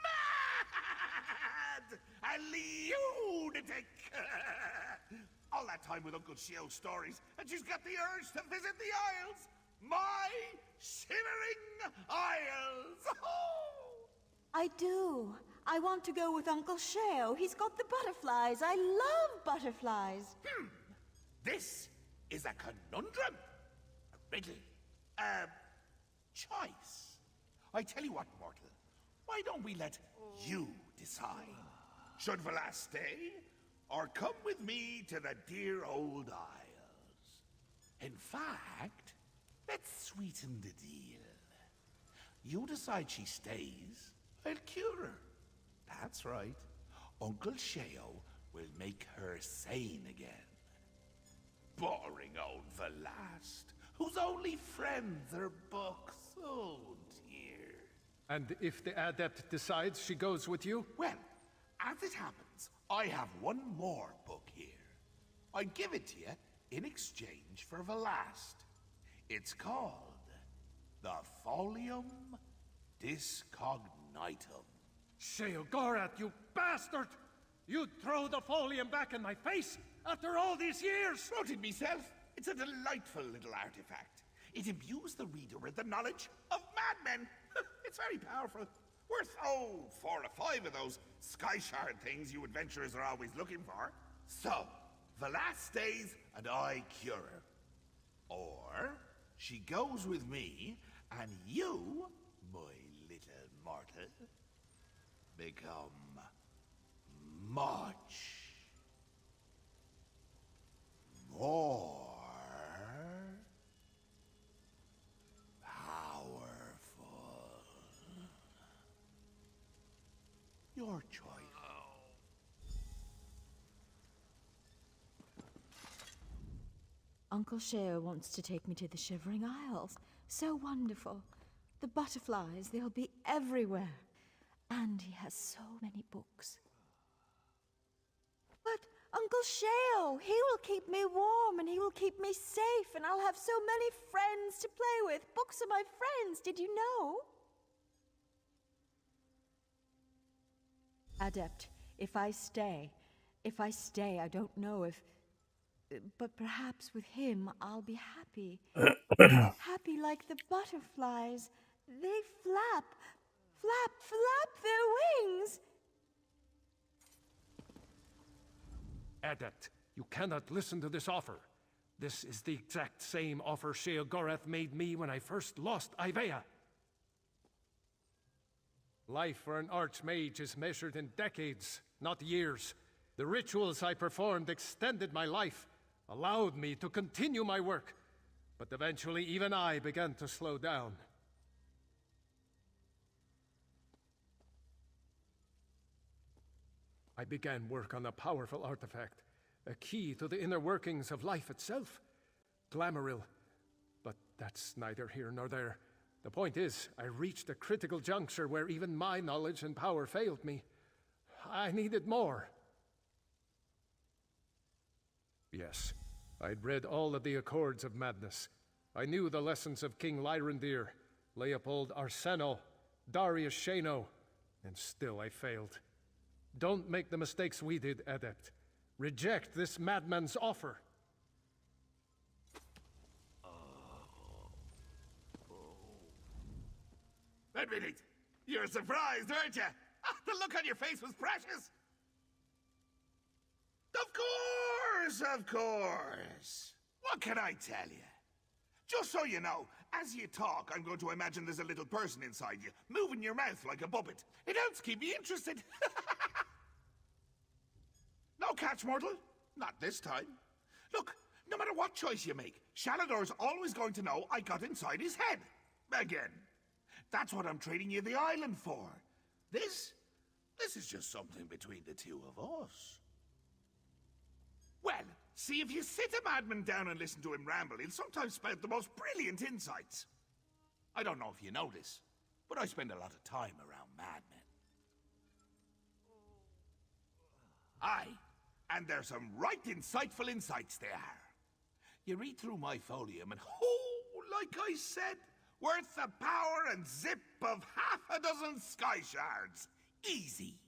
[SPEAKER 6] Mad! A lunatic! All that time with Uncle Shio's stories, and she's got the urge to visit the Isles. My Shivering Isles!
[SPEAKER 5] I do. I want to go with Uncle Sheo. He's got the butterflies. I love butterflies.
[SPEAKER 6] This is a conundrum. A riddle. A choice. I tell you what, mortal. Why don't we let you decide? Should Velas stay, or come with me to the dear old Isles? In fact, let's sweeten the deal. You decide she stays, I'll cure her. That's right. Uncle Sheo will make her sane again. Boring old Velast, whose only friends are books. Oh, dear.
[SPEAKER 3] And if the adept decides she goes with you?
[SPEAKER 6] Well, as it happens, I have one more book here. I give it to you in exchange for Velast. It's called the Folium Discognitum.
[SPEAKER 3] Sheogorath, you bastard! You'd throw the folium back in my face after all these years!
[SPEAKER 6] Wrote it myself. It's a delightful little artifact. It imbues the reader with the knowledge of madmen. It's very powerful. Worth, 4 or 5 of those sky shard things you adventurers are always looking for. So, Velas stays and I cure her. Or, she goes with me and you, my little mortal, become much more powerful. Your choice.
[SPEAKER 5] Uncle Sheo wants to take me to the Shivering Isles. So wonderful. The butterflies, they'll be everywhere. And he has so many books. But Uncle Sheo, he will keep me warm and he will keep me safe and I'll have so many friends to play with. Books are my friends, did you know? Adept, if I stay, I don't know if... But perhaps with him I'll be happy. Happy like the butterflies. They flap, flap their wings.
[SPEAKER 3] Adept, you cannot listen to this offer. This is the exact same offer Sheogorath made me when I first lost Ivea. Life for an archmage is measured in decades, not years. The rituals I performed extended my life, allowed me to continue my work, but eventually even I began to slow down. I began work on a powerful artifact, a key to the inner workings of life itself. Glamouril. But that's neither here nor there. The point is, I reached a critical juncture where even my knowledge and power failed me. I needed more. Yes, I'd read all of the Accords of Madness. I knew the lessons of King Lyrandir, Leopold Arseno, Darius Shano, and still I failed. Don't make the mistakes we did, Adept. Reject this madman's offer.
[SPEAKER 6] Admit it, you're surprised, aren't you? The look on your face was precious. Of course. What can I tell you? Just so you know, as you talk, I'm going to imagine there's a little person inside you, moving your mouth like a puppet. It helps keep me interested. No catch, mortal. Not this time. Look, no matter what choice you make, Shalador's always going to know I got inside his head. Again. That's what I'm trading you the island for. This is just something between the two of us. Well, see, if you sit a madman down and listen to him ramble, he'll sometimes spout the most brilliant insights. I don't know if you know this, but I spend a lot of time around madmen. Aye, and there's some right insightful insights there. You read through my folium and, like I said, worth the power and zip of half a dozen sky shards. Easy.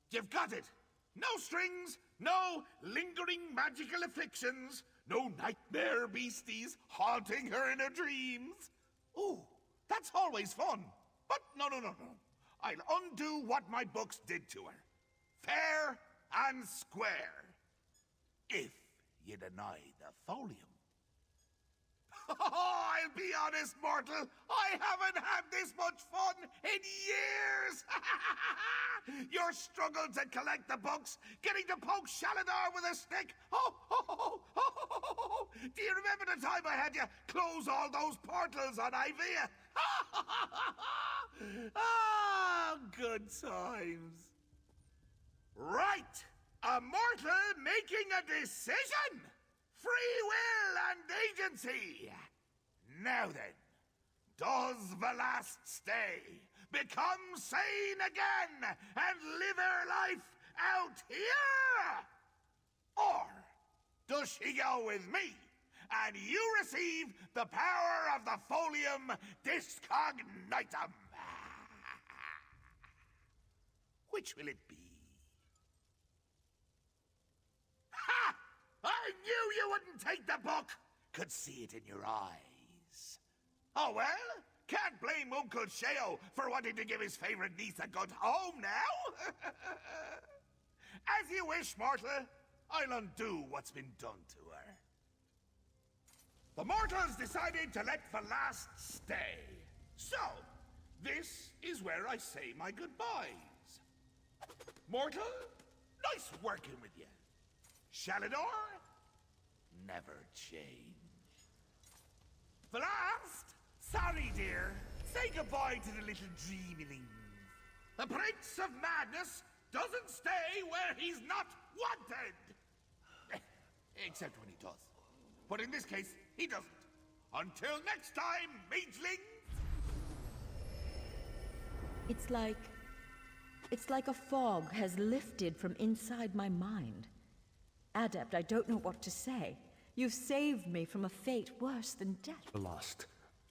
[SPEAKER 6] You've got it. No strings, no lingering magical afflictions, no nightmare beasties haunting her in her dreams. Ooh, that's always fun. But no. I'll undo what my books did to her. Fair and square. If you deny the folium. I'll be honest, mortal. I haven't had this much fun in years. Your struggle to collect the books, getting to poke Shaladar with a stick. Do you remember the time I had you close all those portals on Ivea? Good times. Right. A mortal making a decision. Free will and agency. Now then, does the last stay become sane again and live her life out here? Or does she go with me and you receive the power of the folium discognitum? Which will it be? Ha! I knew you wouldn't take the book! Could see it in your eyes. Oh well, can't blame Uncle Sheo for wanting to give his favorite niece a good home now. As you wish, mortal. I'll undo what's been done to her. The mortals decided to let the last stay. So, this is where I say my goodbyes. Mortal, nice working with you. Shalador, never change. The last, sorry dear, say goodbye to the little dreamlings. The Prince of Madness doesn't stay where he's not wanted. Except when he does. But in this case, he doesn't. Until next time, magelings!
[SPEAKER 5] It's like a fog has lifted from inside my mind. Adept, I don't know what to say. You've saved me from a fate worse than death.
[SPEAKER 3] Lost.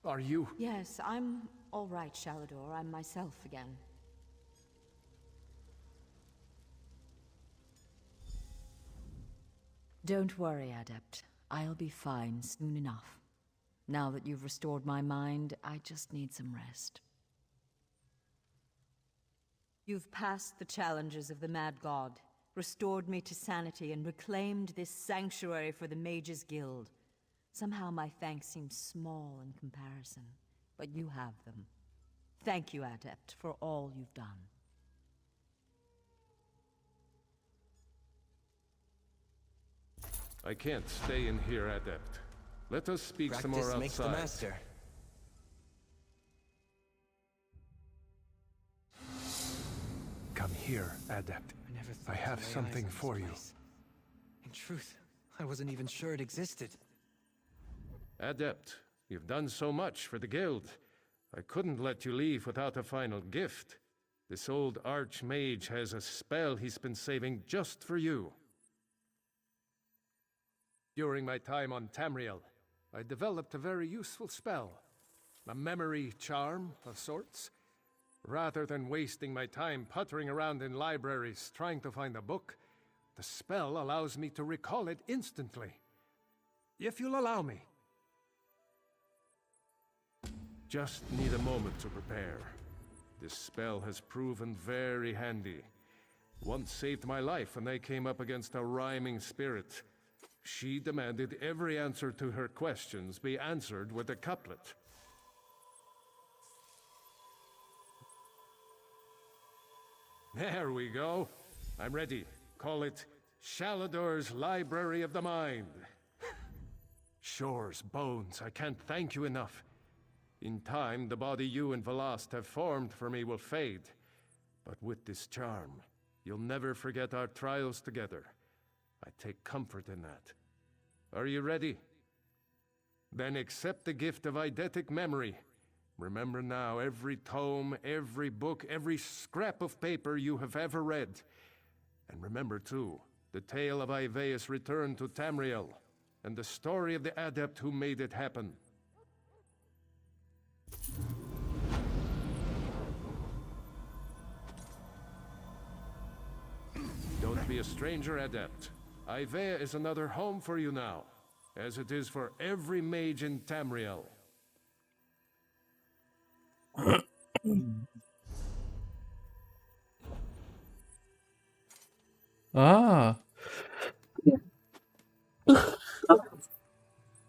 [SPEAKER 3] Are you?
[SPEAKER 5] Yes, I'm all right, Shalador. I'm myself again. Don't worry, Adept. I'll be fine soon enough. Now that you've restored my mind, I just need some rest. You've passed the challenges of the Mad God, restored me to sanity, and reclaimed this sanctuary for the Mages Guild. Somehow my thanks seem small in comparison, but you have them. Thank you, Adept, for all you've done.
[SPEAKER 3] I can't stay in here, Adept. Let us speak some more
[SPEAKER 7] Practice makes the
[SPEAKER 3] outside.
[SPEAKER 7] master.
[SPEAKER 3] Come here, Adept.
[SPEAKER 7] I never thought
[SPEAKER 3] I have
[SPEAKER 7] to lay eyes
[SPEAKER 3] something
[SPEAKER 7] on this
[SPEAKER 3] for you.
[SPEAKER 7] place. In truth, I wasn't even sure it existed.
[SPEAKER 3] Adept, you've done so much for the guild. I couldn't let you leave without a final gift. This old archmage has a spell he's been saving just for you. During my time on Tamriel, I developed a very useful spell. A memory charm of sorts. Rather than wasting my time puttering around in libraries trying to find a book, the spell allows me to recall it instantly. If you'll allow me. Just need a moment to prepare. This spell has proven very handy. Once saved my life when I came up against a rhyming spirit. She demanded every answer to her questions be answered with a couplet. There we go. I'm ready. Call it Shalador's Library of the Mind. Shores, bones, I can't thank you enough. In time, the body you and Velast have formed for me will fade. But with this charm, you'll never forget our trials together. I take comfort in that. Are you ready? Then accept the gift of eidetic memory. Remember now every tome, every book, every scrap of paper you have ever read. And remember too, the tale of Ivaeus' return to Tamriel, and the story of the adept who made it happen. Don't be a stranger, adept. Ivaea is another home for you now, as it is for every mage in Tamriel.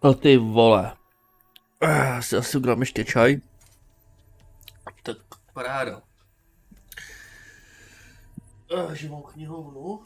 [SPEAKER 1] No ty vole. Si asi udělám ještě čaj. Tak paráda. Živou knihovnu.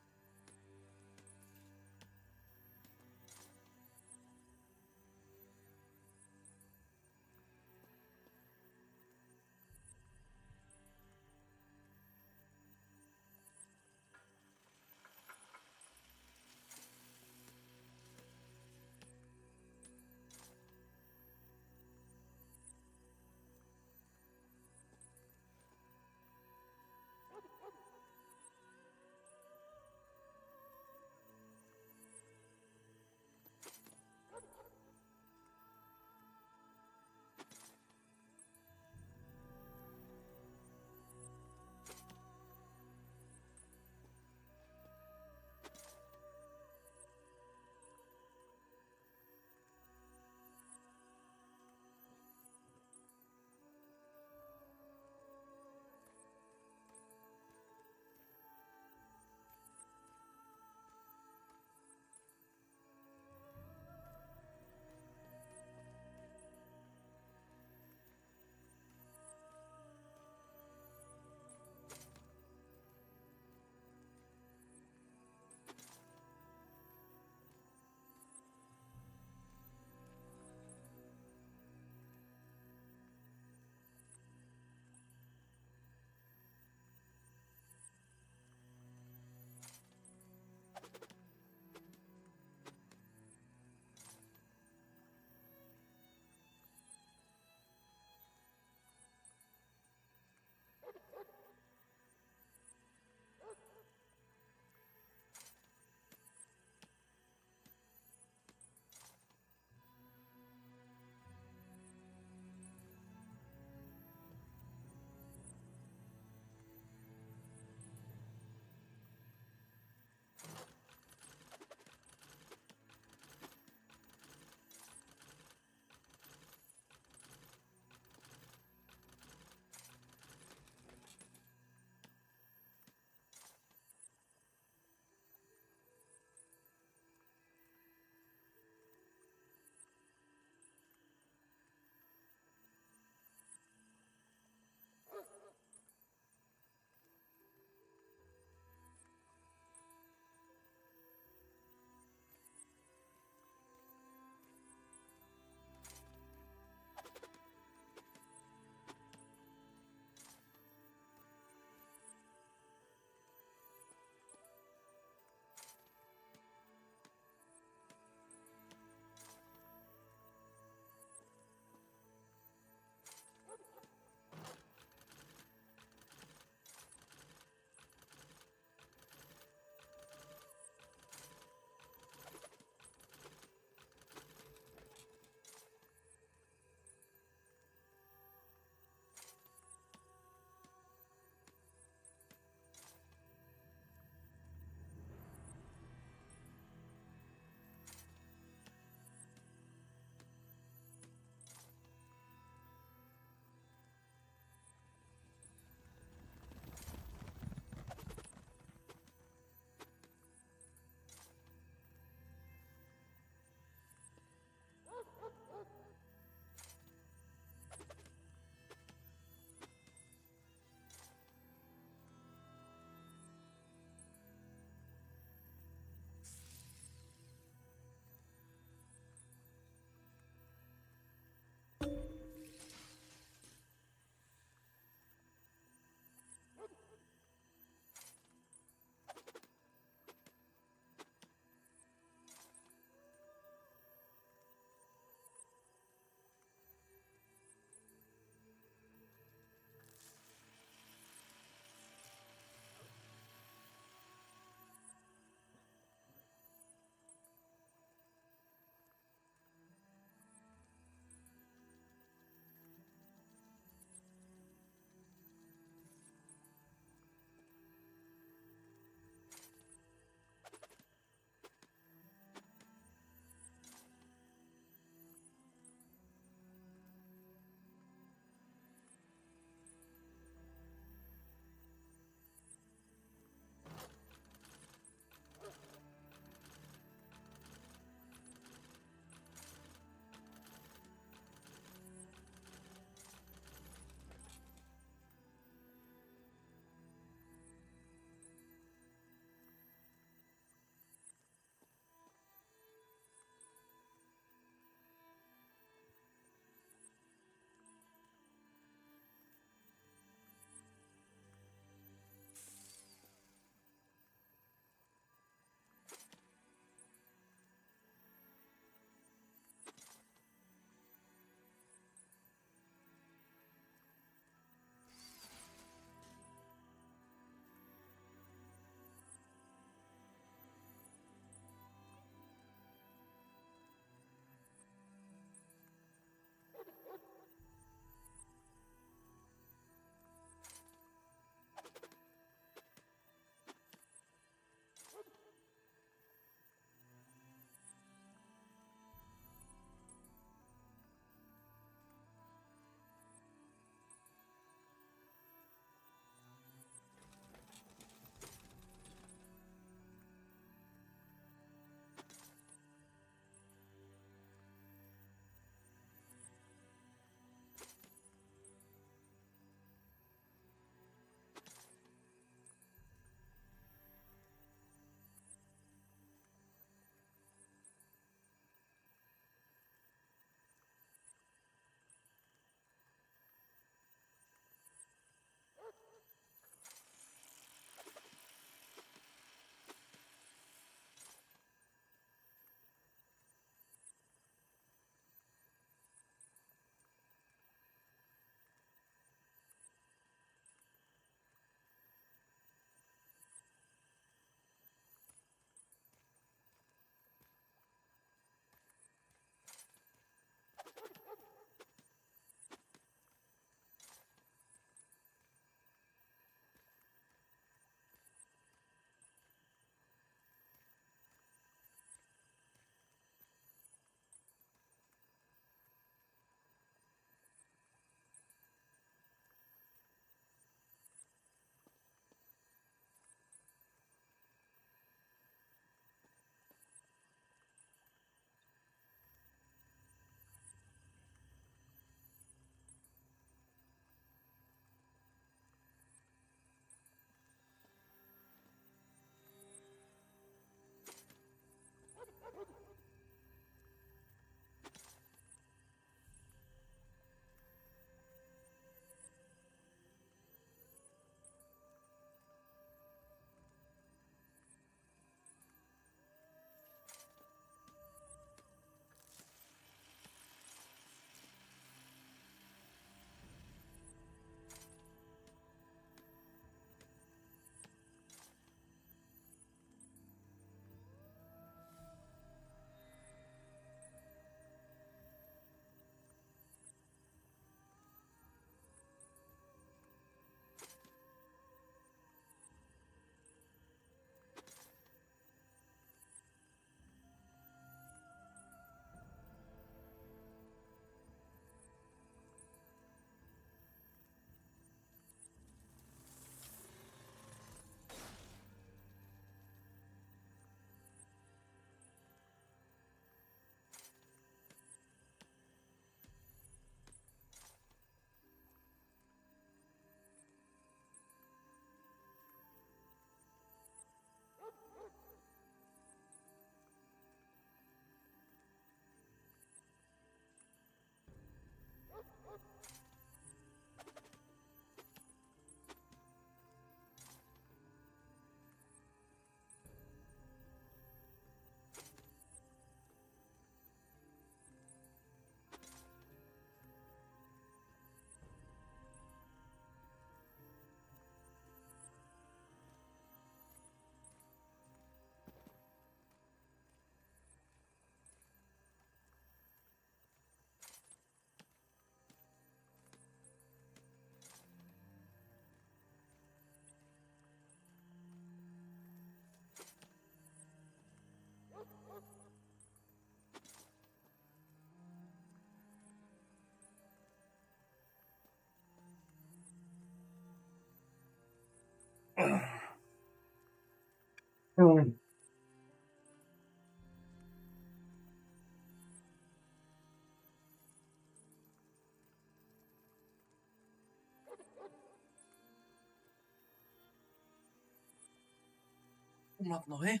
[SPEAKER 1] Umlat nohy.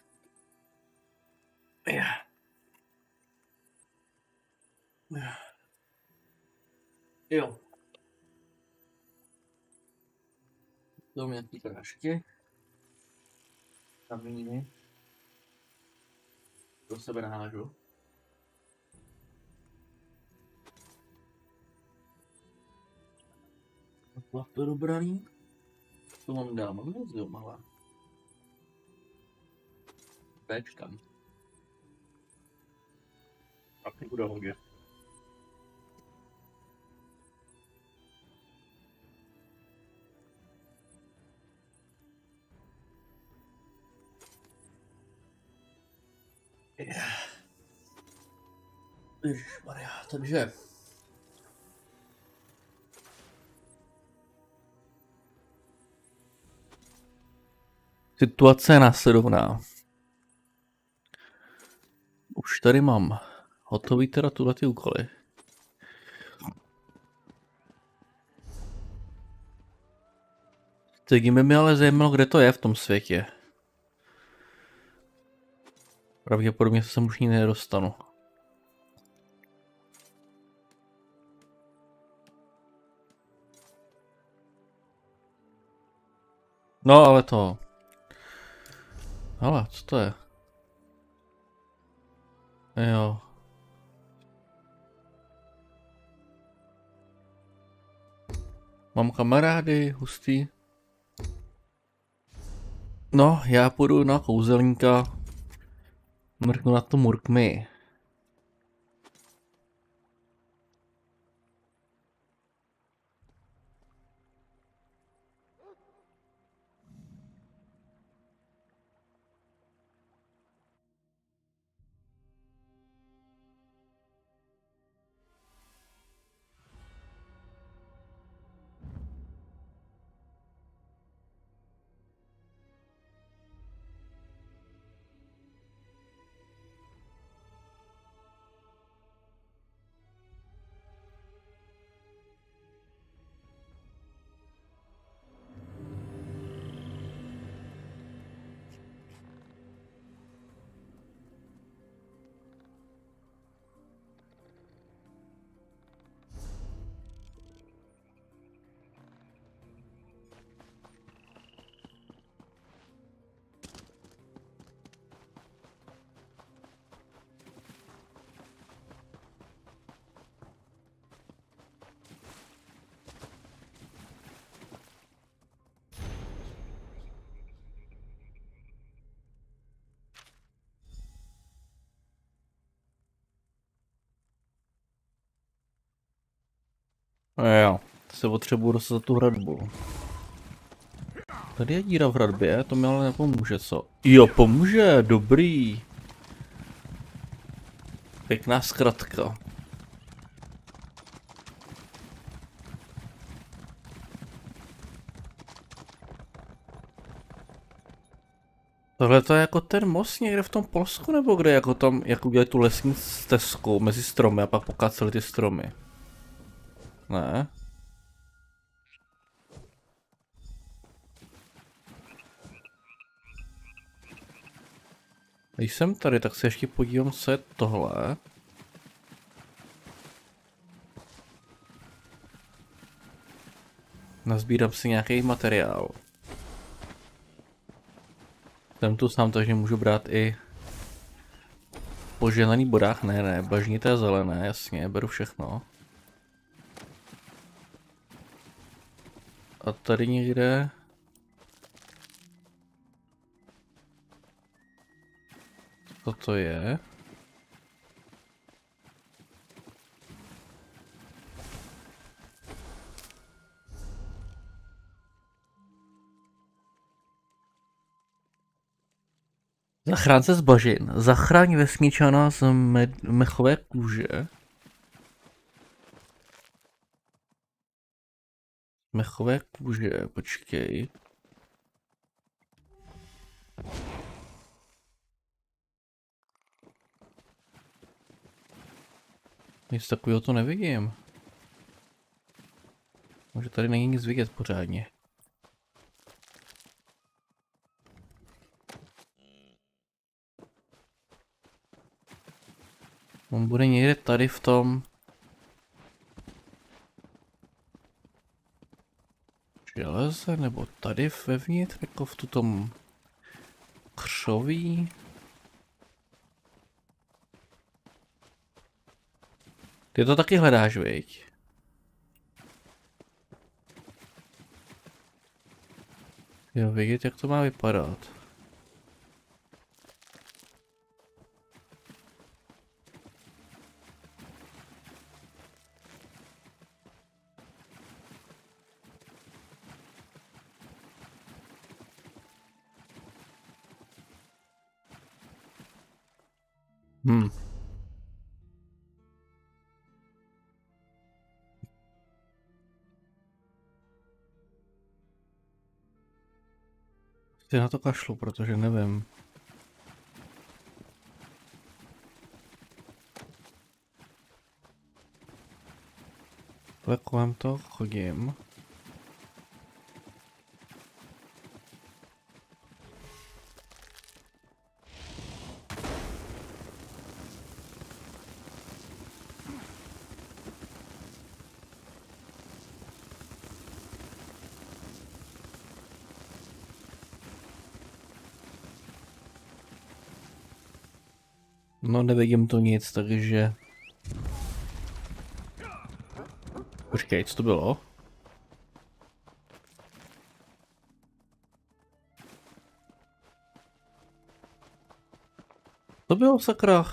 [SPEAKER 1] Yeah. Jo. To mě ty prášky. Kamíny. Do sebe nahážu. To dobraný. To mám dál magnézium, malá. Béčkam. A ty bude hodně. Ježišmarja, takže situace je následovná. Už tady mám hotový teda tuhle ty úkoly. Teď by mi ale zajímalo, kde to je v tom světě. Pravděpodobně se už nikdy nedostanu. No ale to... Ale co to je? Jo. Mám kamarády, hustý. No, já půjdu na kouzelníka. Mrknu na to murkmi. Jo, se potřebuji dostat za tu hradbu. Tady je díra v hradbě, to mi ale nepomůže, co? Jo, pomůže, dobrý. Pěkná zkratka. Tohle to je jako ten most někde v tom Polsku, nebo kde, jako tam, jak udělali tu lesní stezku mezi stromy a pak pokáceli ty stromy. Ne? Když jsem tady, tak se ještě podívám, co je tohle. Nazbírám si nějaký materiál. Jsem tu sám, takže můžu brát i požehnaný bodách, ne, bažnité zelené, jasně, beru všechno. A tady někde... Co to je? Zachránce z bažin. Zachraň vesničana z mechové kůže. Mechové kůže, počkej. Nic takového to nevidím. Možná tady není nic vidět pořádně. On bude někde tady v tom... železe, nebo tady vevnitř, jako v tom křoví. Ty to taky hledáš, viď? Jo, vidět, jak to má vypadat. Ty na to kašlu, protože nevím. Ale kolem toho chodím. No, nevidím to nic, takže... Počkej, co to bylo? To bylo, sakra.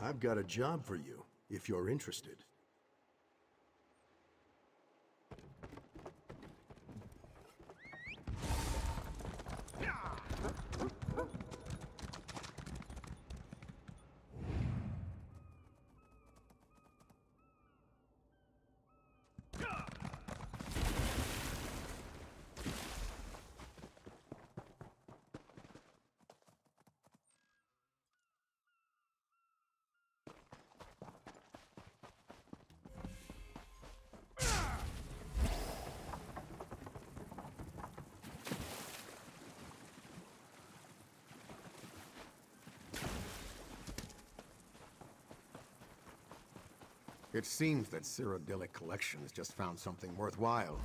[SPEAKER 9] I've got a job for you, if you're interested.
[SPEAKER 2] It seems that Cyrodiilic Collections just found something worthwhile.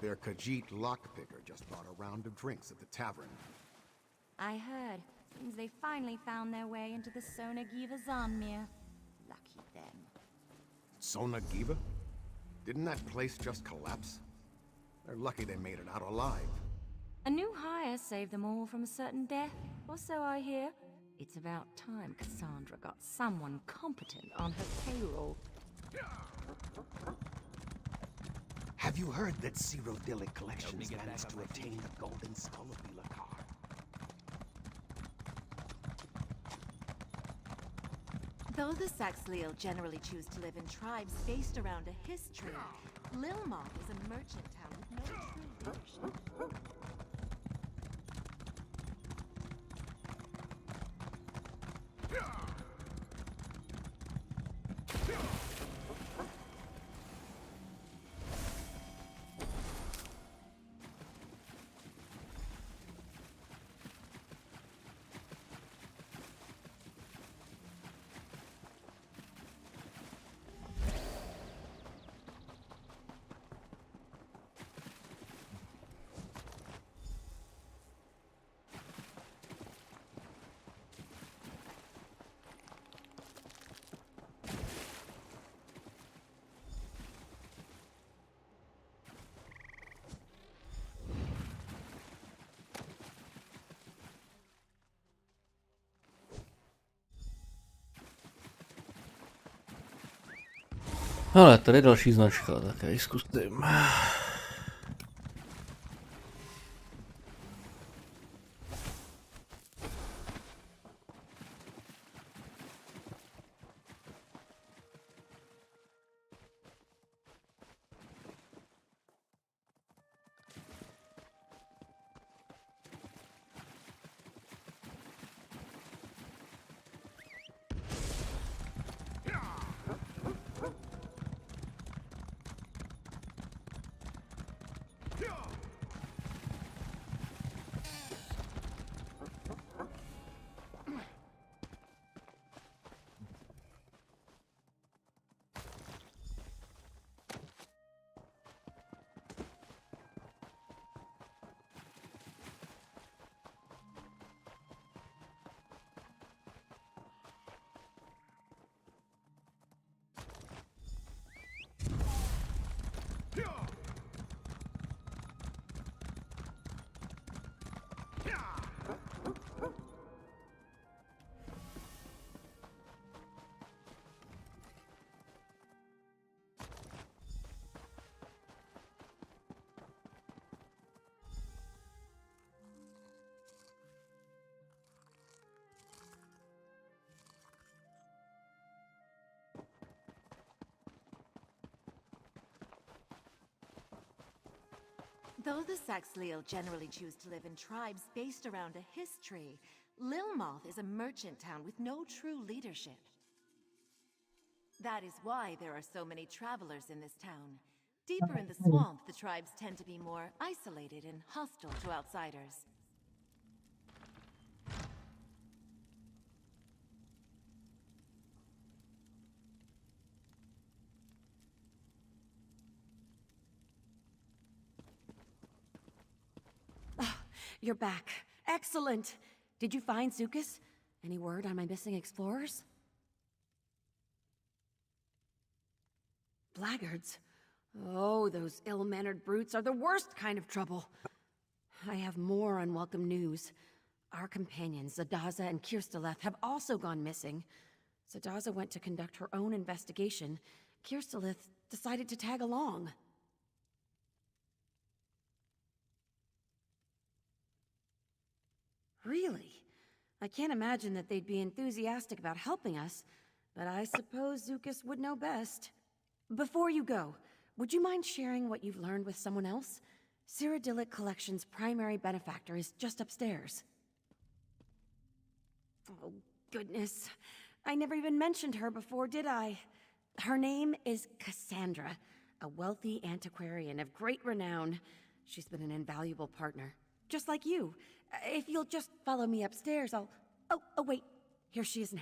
[SPEAKER 2] Their Khajiit lockpicker just brought a round of drinks at the tavern.
[SPEAKER 4] I heard. Seems they finally found their way into the Sonagiva Zanmir. Lucky them.
[SPEAKER 2] Sonagiva? Didn't that place just collapse? They're lucky they made it out alive.
[SPEAKER 4] A new hire saved them all from a certain death, or so I hear. It's about time Cassandra got someone competent on her payroll.
[SPEAKER 6] Have you heard that Cyrodiilic Collections managed to obtain the golden skull of Bilakar?
[SPEAKER 4] Though the Saxhleel generally choose to live in tribes based around a history, Lilmoth is a merchant town with no true leadership.
[SPEAKER 1] Ale tady je další značka, tak já ji zkusím.
[SPEAKER 4] Though the Saxhleel generally choose to live in tribes based around a history, Lilmoth is a merchant town with no true leadership. That is why there are so many travelers in this town. Deeper in the swamp, the tribes tend to be more isolated and hostile to outsiders.
[SPEAKER 10] You're back. Excellent! Did you find Zukas? Any word on my missing explorers? Blackguards? Oh, those ill-mannered brutes are the worst kind of trouble. I have more unwelcome news. Our companions, Zadaza and Kirsteleth, have also gone missing. So Daza went to conduct her own investigation. Kirstelith decided to tag along. Really? I can't imagine that they'd be enthusiastic about helping us, but I suppose Zukas would know best. Before you go, would you mind sharing what you've learned with someone else? Cyrodiilic Collection's primary benefactor is just upstairs. Oh, goodness. I never even mentioned her before, did I? Her name is Cassandra, a wealthy antiquarian of great renown. She's been an invaluable partner, just like you. If you'll just follow me upstairs, I'll... Oh, wait. Here she is now.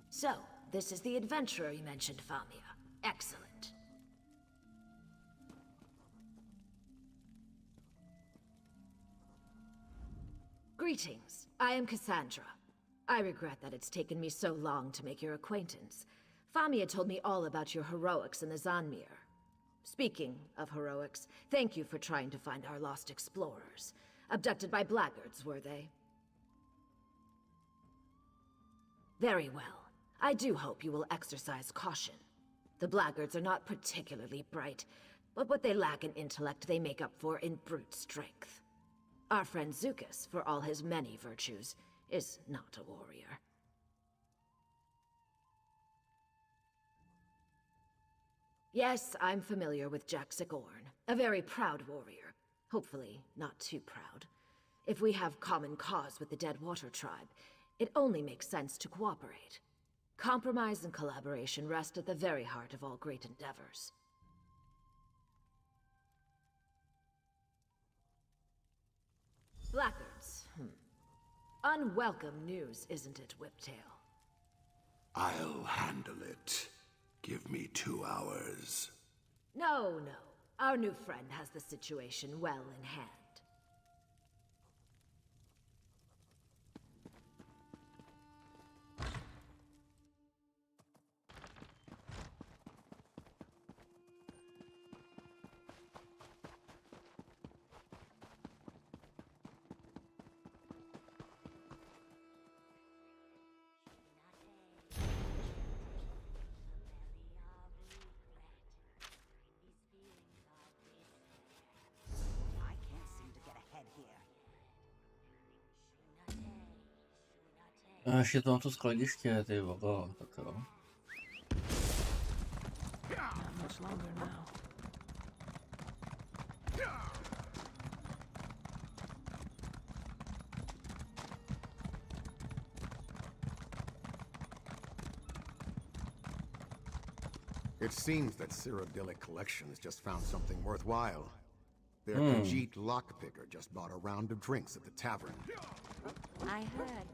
[SPEAKER 11] So, this is the adventurer you mentioned, Famia. Excellent. Greetings. I am Cassandra. I regret that it's taken me so long to make your acquaintance. Famia told me all about your heroics in the Zanmir. Speaking of heroics, thank you for trying to find our lost explorers. Abducted by blackguards, were they? Very well. I do hope you will exercise caution. The blackguards are not particularly bright, but what they lack in intellect they make up for in brute strength. Our friend Zukas, for all his many virtues, is not a warrior. Yes, I'm familiar with Jack Sigorn, a very proud warrior. Hopefully, not too proud. If we have common cause with the Deadwater tribe, it only makes sense to cooperate. Compromise and collaboration rest at the very heart of all great endeavors. Blackguards. Unwelcome news, isn't it, Whiptail?
[SPEAKER 9] I'll handle it. Give me 2 hours.
[SPEAKER 11] No. Our new friend has the situation well in hand.
[SPEAKER 1] A ještě to na to skladiště, ty vogo, tak jo.
[SPEAKER 10] Not much longer now.
[SPEAKER 9] It seems that Cyrodiilic Collection has just found something worthwhile. Their Khajiit lockpicker just bought a round of drinks at the tavern.
[SPEAKER 12] I heard.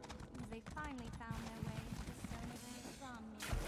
[SPEAKER 12] They finally found their way to the Cyrodiilic Zanmir.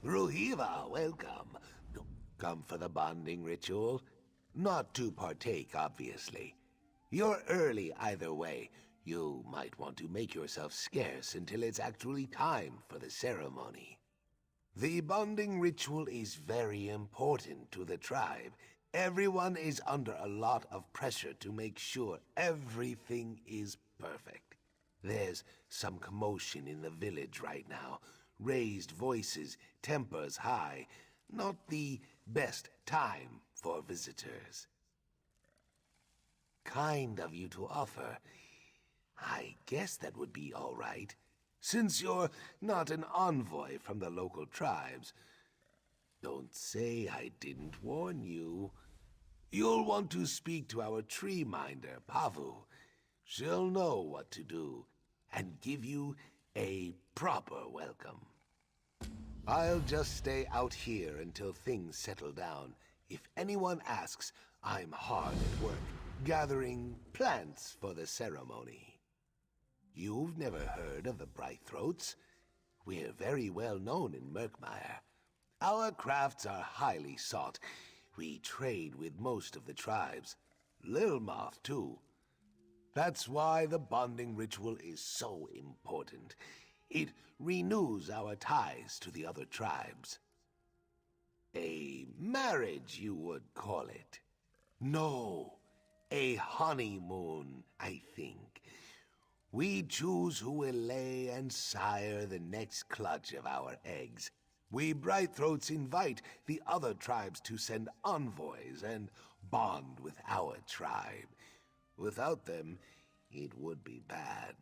[SPEAKER 6] Ruhiva, welcome. Come for the bonding ritual? Not to partake, obviously. You're early either way. You might want to make yourself scarce until it's actually time for the ceremony. The bonding ritual is very important to the tribe. Everyone is under a lot of pressure to make sure everything is perfect. There's some commotion in the village right now. Raised voices, tempers high. Not the best time for visitors. Kind of you to offer. I guess that would be all right, since you're not an envoy from the local tribes. Don't say I didn't warn you. You'll want to speak to our tree minder, Pavu. She'll know what to do, and give you a proper welcome. I'll just stay out here until things settle down. If anyone asks, I'm hard at work, gathering plants for the ceremony. You've never heard of the Brightthroats? We're very well known in Murkmire. Our crafts are highly sought. We trade with most of the tribes. Lilmoth, too. That's why the bonding ritual is so important. It renews our ties to the other tribes. A marriage, you would call it. No, a honeymoon, I think. We choose who will lay and sire the next clutch of our eggs. We Brightthroats invite the other tribes to send envoys and bond with our tribe. Without them, it would be bad.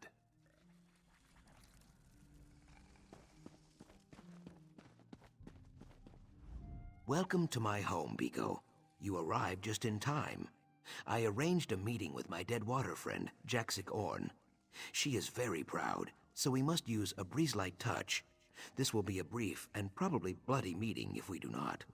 [SPEAKER 13] Welcome to my home, Biko. You arrived just in time. I arranged a meeting with my dead water friend, Jaxic Orn. She is very proud, so we must use a breeze-like touch. This will be a brief and probably bloody meeting if we do not.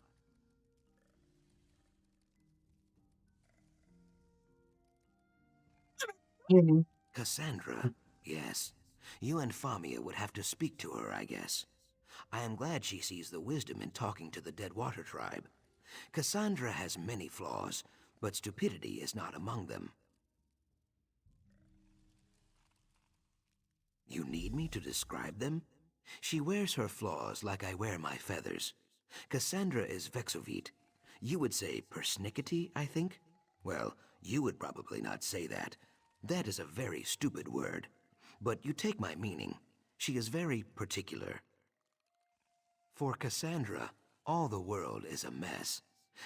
[SPEAKER 13] Cassandra? Yes. You and Famia would have to speak to her, I guess. I am glad she sees the wisdom in talking to the Deadwater tribe. Cassandra has many flaws, but stupidity is not among them. You need me to describe them? She wears her flaws like I wear my feathers. Cassandra is Vexovite. You would say persnickety, I think? Well, you would probably not say that. That is a very stupid word. But you take my meaning. She is very particular. For Cassandra, all the world is a mess.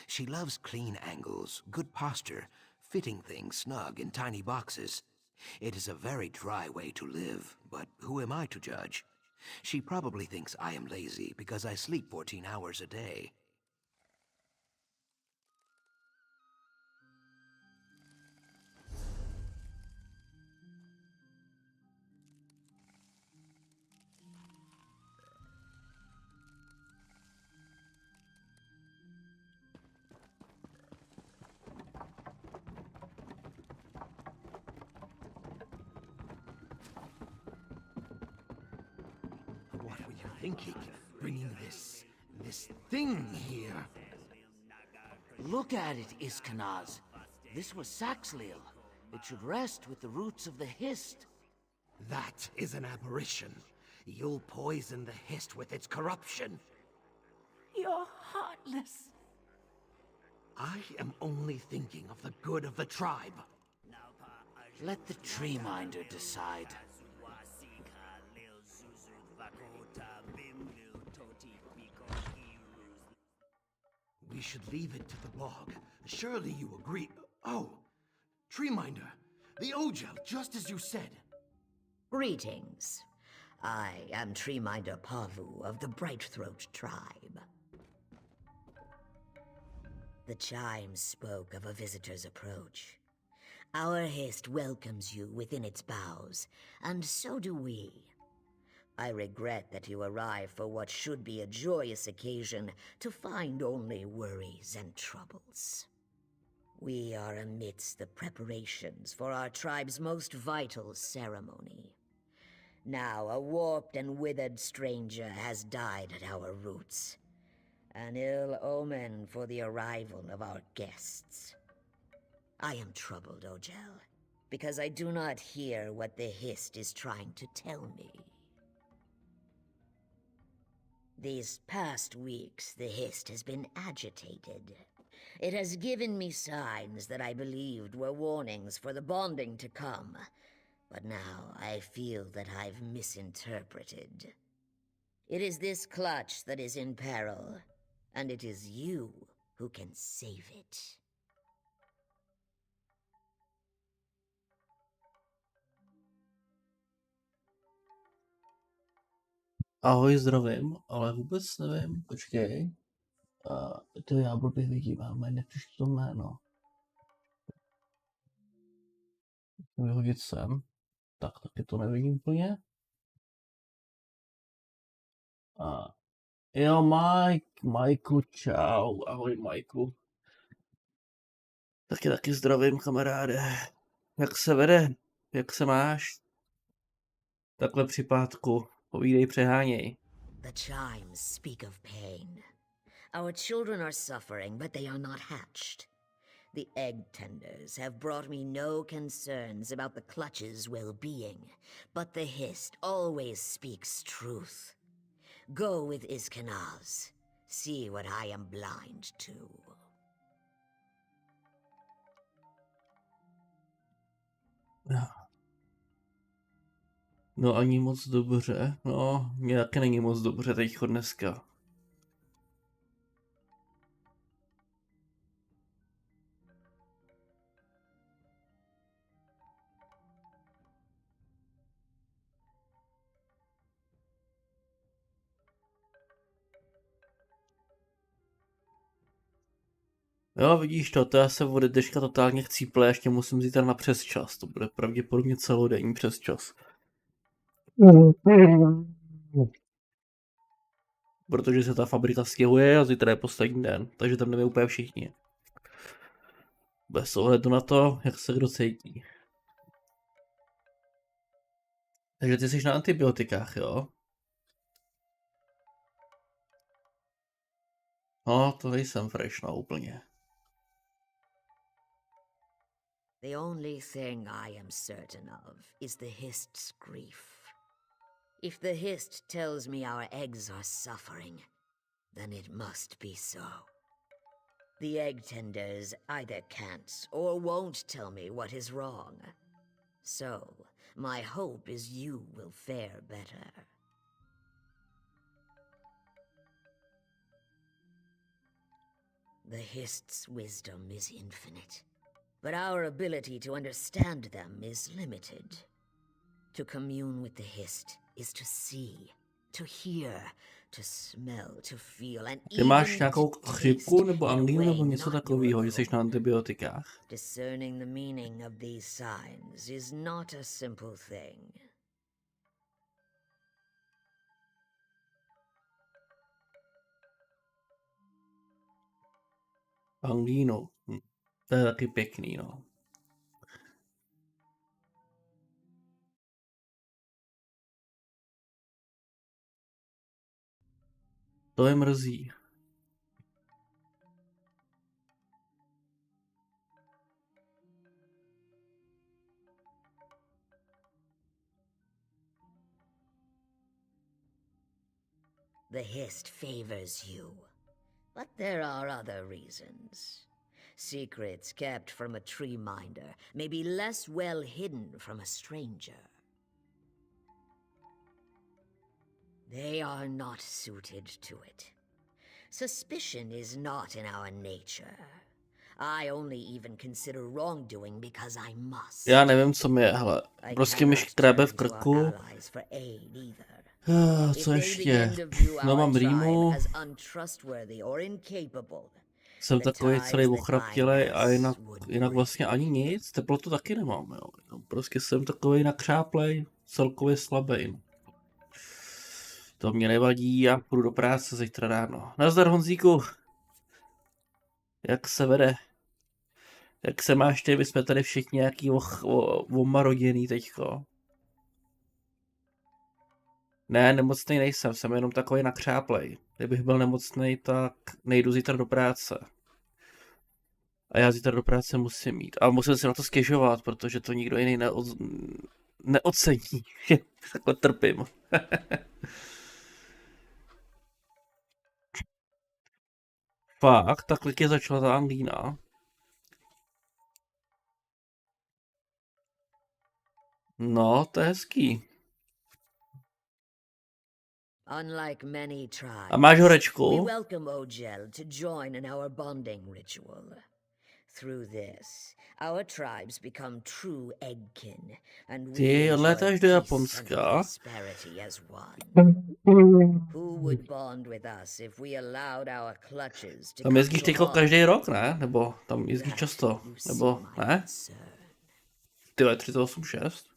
[SPEAKER 13] She loves clean angles, good posture, fitting things snug in tiny boxes. It is a very dry way to live, but who am I to judge? She probably thinks I am lazy because I sleep 14 hours a day.
[SPEAKER 8] What were you thinking, bringing this thing here?
[SPEAKER 14] Look at it, Iskanaz. This was Saxhleel. It should rest with the roots of the Hist.
[SPEAKER 8] That is an aberration. You'll poison the Hist with its corruption.
[SPEAKER 14] You're heartless.
[SPEAKER 8] I am only thinking of the good of the tribe.
[SPEAKER 14] Let the tree minder decide.
[SPEAKER 8] We should leave it to the bog. Surely you agree. Oh, tree minder. The Ojel, just as you said.
[SPEAKER 15] Greetings. I am Tree Minder Pavu of the Brightthroat tribe. The chimes spoke of a visitor's approach. Our Hist welcomes you within its boughs, and so do we. I regret that you arrive for what should be a joyous occasion to find only worries and troubles. We are amidst the preparations for our tribe's most vital ceremony. Now a warped and withered stranger has died at our roots. An ill omen for the arrival of our guests. I am troubled, Ojel, because I do not hear what the Hist is trying to tell me. These past weeks, the Hist has been agitated. It has given me signs that I believed were warnings for the bonding to come. But now I feel that I've misinterpreted. It is this clutch that is in peril, and it is you who can save it.
[SPEAKER 1] Ahoj, zdravím, ale vůbec nevím, počkej. To já blbě vidím, ale nepřečtu to jméno. Vyhodit sem. Tak, taky to nevidím úplně. Jo, Majku, čau, ahoj Majku. Taky zdravím, kamaráde. Jak se vede? Jak se máš? Takhle při pátku. Povídej, přeháněj.
[SPEAKER 15] The chimes speak of pain. Our children are suffering, but they are not hatched. The egg tenders have brought me no concerns about the clutch's well-being, but the hist always speaks truth. Go with Iskanaz. See what I am blind to.
[SPEAKER 1] No ani moc dobře. No, mě taky není moc dobře teďko dneska. Jo, vidíš to, já se od dneška totálně chcíple, ještě musím zítra na přesčas, to bude pravděpodobně celodenní přesčas. Protože se ta fabrika stěhuje a zítra je poslední den, takže tam jdeme úplně všichni. Bez ohledu na to, jak se kdo cítí. Takže ty jsi na antibiotikách, jo? No, to nejsem fresh, no, úplně.
[SPEAKER 15] The only thing I am certain of is the hist's grief. If the hist tells me our eggs are suffering, then it must be so. The egg tenders either can't or won't tell me what is wrong. So, my hope is you will fare better. The hist's wisdom is infinite, but our ability to understand them is limited. To commune with the hist is to see, to hear, to smell, to feel, and
[SPEAKER 1] Ty máš nějakou chřipku nebo angínu nebo něco takového, že jsi na antibiotikách?
[SPEAKER 15] Discerning the meaning of these signs is not a simple thing.
[SPEAKER 1] Angínu. To je taky pěkný, no. To je mrzí.
[SPEAKER 15] The hist favors you, but there are other reasons. Secrets kept from a tree minder may be less well hidden from a stranger. They are not suited to it. Suspicion is not in our nature. I only even consider wrongdoing because I must.
[SPEAKER 1] Já nevím, co mi je, hele. Prostě mi škrábe v krku. Co ještě? No, mám rýmu. Jsem takový celý ochraptělej a jinak vlastně ani nic. Teplotu taky nemám, jo. Prostě jsem takový nakřáplej, celkově slabý. To mě nevadí, já půjdu do práce zítra ráno. Nazdar, Honzíku. Jak se vede? Jak se máš ty? My jsme tady všichni nějaký omaroděný teďko. Ne, nemocnej nejsem, jsem jenom takový nakřáplej. Kdybych byl nemocnej, tak nejdu zítra do práce. A já zítra do práce musím jít. A musím si na to stěžovat, protože to nikdo jiný neocení. Takhle trpím. Fakt, takhle je začala ta angína. No, to je hezký.
[SPEAKER 15] Unlike many tribes,
[SPEAKER 1] A máš horečku?
[SPEAKER 15] we welcome Ojel to join in our bonding ritual. Through this, our tribes become true eggkin, and we
[SPEAKER 1] Ty odlétáš do
[SPEAKER 15] enjoy peace and
[SPEAKER 1] Japonska?
[SPEAKER 15] prosperity as one. Who would bond with us if we allowed our clutches to
[SPEAKER 1] Tam
[SPEAKER 15] come
[SPEAKER 1] jezdíš
[SPEAKER 15] to
[SPEAKER 1] teďko
[SPEAKER 15] harm?
[SPEAKER 1] každý rok, ne? Nebo tam jezdíš často? Nebo ne? Tyhle 386.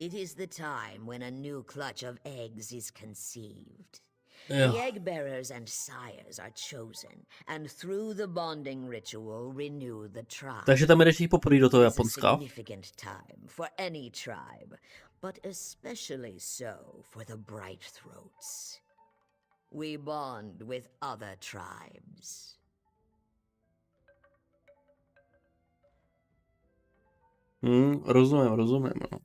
[SPEAKER 15] It is the time when a new clutch of eggs is conceived.
[SPEAKER 1] Jo.
[SPEAKER 15] The egg bearers and sires are chosen, and through the bonding ritual renew the tribe.
[SPEAKER 1] Takže tam jdeš poprvé do toho
[SPEAKER 15] It's a
[SPEAKER 1] Japonska.
[SPEAKER 15] significant time for any tribe, but especially so for the bright throats. We bond with other tribes.
[SPEAKER 1] Rozumím, no.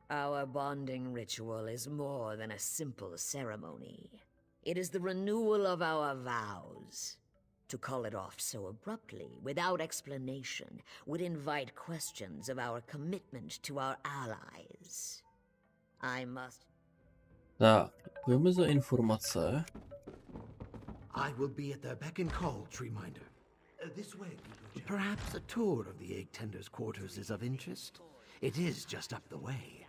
[SPEAKER 15] Our bonding ritual is more than a simple ceremony. It is the renewal of our vows. To call it off so abruptly, without explanation, would invite questions of our commitment to our allies. I must...
[SPEAKER 1] Tak, děkujeme za informace.
[SPEAKER 8] I will be at the beck and call, Treeminder. This way, people. Perhaps a tour of the egg tender's quarters is of interest. It is just up the way.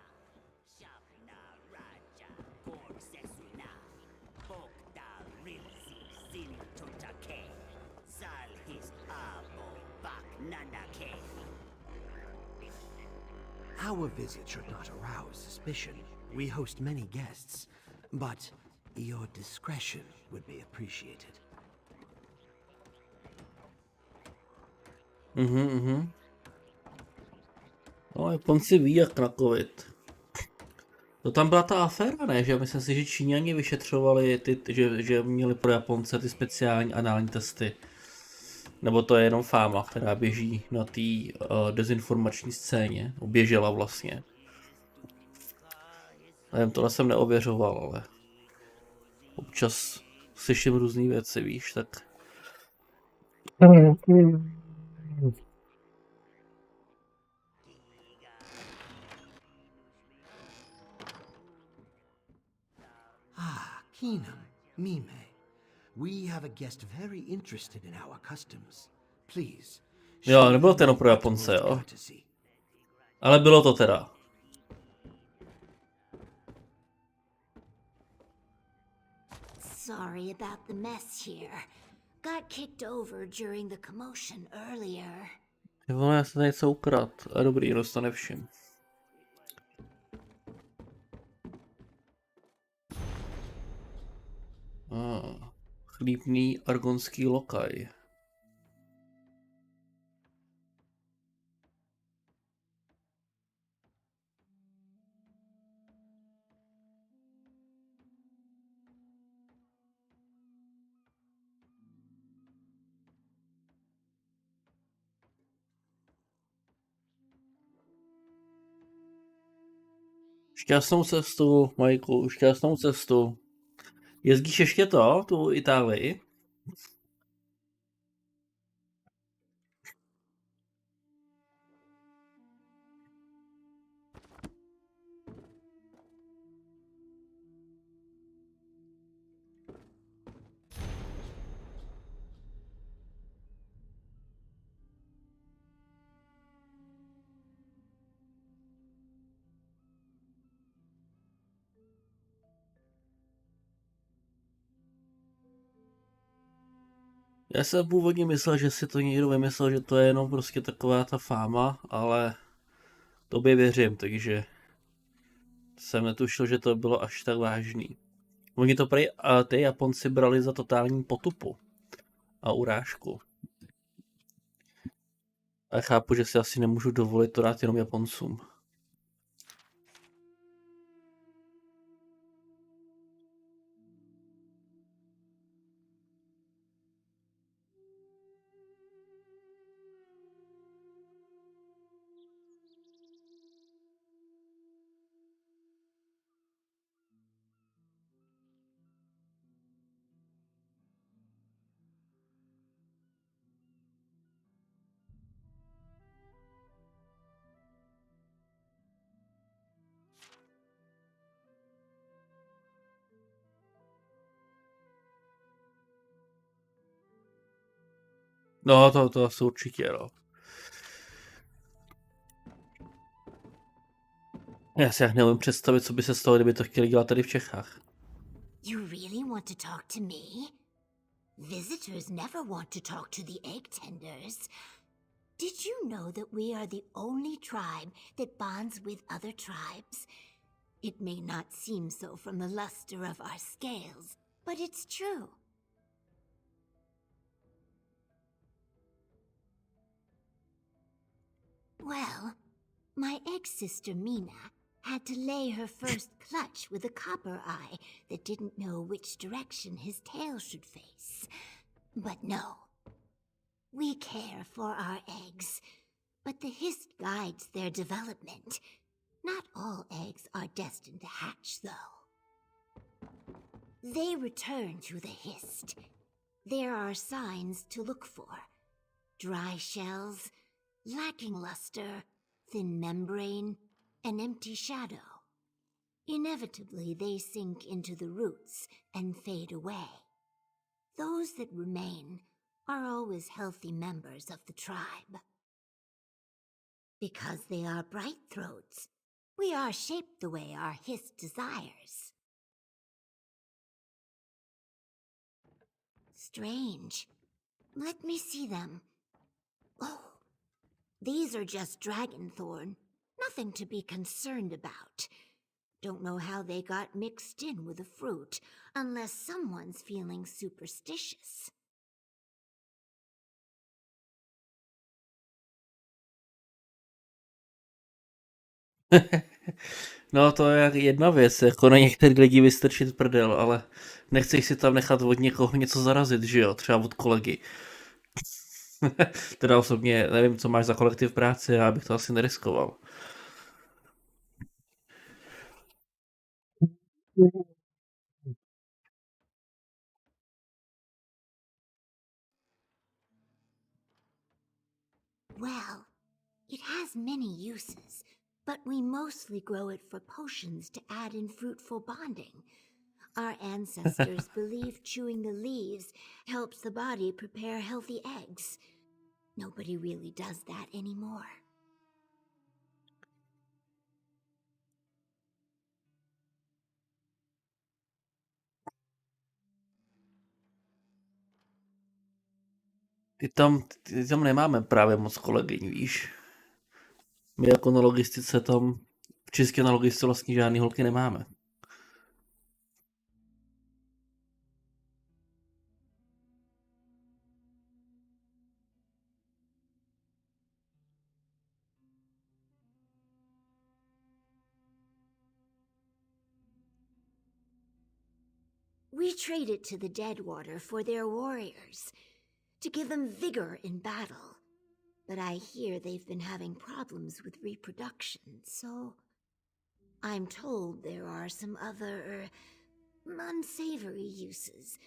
[SPEAKER 8] Our visit should not arouse suspicion. We host many guests, but your discretion would be appreciated.
[SPEAKER 1] No, Japonci ví, jak nakovit. To tam byla ta aféra, ne? Že myslím si, že Číňani vyšetřovali že měli pro Japonce ty speciální anální testy. Nebo to je jenom fáma, která běží na té dezinformační scéně. Běžela vlastně. Nevím, tohle jsem neověřoval, ale občas slyším různý věci, víš, tak...
[SPEAKER 8] Keenum, Mime, we have a guest very interested in our customs. Please.
[SPEAKER 1] Jo, nebylo to jenom pro Japonce, jo. Ale bylo to teda.
[SPEAKER 16] Sorry about the mess here. Got kicked over during the commotion earlier.
[SPEAKER 1] Ty vole, já jsem něco ukrad. A dobrý, roz to nevšim. Chlípný argonský lokaj. Šťastnou cestu, Majku, šťastnou cestu. Jezdíš ještě tu Itálii? Já jsem původně myslel, že si to někdo vymyslel, že to je jenom prostě taková ta fáma, ale tobě věřím, takže jsem netušil, že to bylo až tak vážný. Oni to prej ty Japonci brali za totální potupu a urážku. A chápu, že si asi nemůžu dovolit to dát jenom Japoncům. No, to asi určitě, no. Já si jak neumím představit, co by se stalo, kdyby to chtěli dělat tady v Čechách.
[SPEAKER 16] You really want to talk to me? Visitors never want to talk to the egg tenders. Did you know that we are the only tribe that bonds with other tribes? It may not seem so from the luster of our scales, but it's true. Well, my egg sister Mina had to lay her first clutch with a copper eye that didn't know which direction his tail should face. But no. We care for our eggs, but the hist guides their development. Not all eggs are destined to hatch, though. They return to the hist. There are signs to look for. Dry shells, lacking luster, thin membrane, an empty shadow. Inevitably, they sink into the roots and fade away. Those that remain are always healthy members of the tribe. Because they are bright throats, we are shaped the way our hist desires. Strange. Let me see them. Oh, these are just dragon thorn. Nothing to be concerned about. Don't know how they got mixed in with the fruit, unless someone's feeling superstitious.
[SPEAKER 1] No to je jedna věc, jako na některý lidi vystrčit prdel, ale nechceš si tam nechat od někoho něco zarazit, že jo, třeba od kolegy. Teda osobně nevím, co máš za kolektiv práce, já bych to asi neriskoval.
[SPEAKER 16] Well, it has many uses, but we mostly grow it for potions to add in fruitful bonding. Our ancestors believed chewing the leaves helps the body prepare healthy eggs. Nobody really does that anymore.
[SPEAKER 1] Ty tam nemáme právě moc kolegyň, víš. My jako na logistice tam, v české na logistice vlastně žádný holky nemáme.
[SPEAKER 16] We trade it to the Deadwater for their warriors, to give them vigor in battle. But I hear they've been having problems with reproduction, so I'm told there are some other unsavory uses,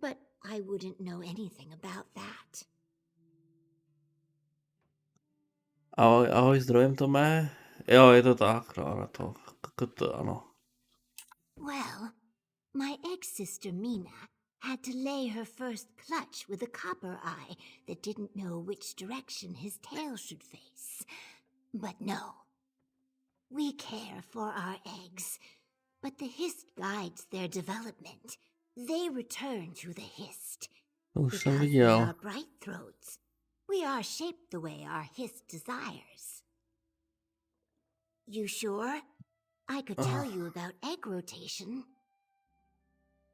[SPEAKER 16] but I wouldn't know anything about that.
[SPEAKER 1] Ahoj, zdravím Tome. Jo, je to tak, no, na to, ano.
[SPEAKER 16] Well, my ex-sister Mina had to lay her first clutch with a copper eye that didn't know which direction his tail should face. But no. We care for our eggs, but the hist guides their development. They return to the hist. Because we are bright throats. We are shaped the way our hist desires. You sure? I could tell you about egg rotation.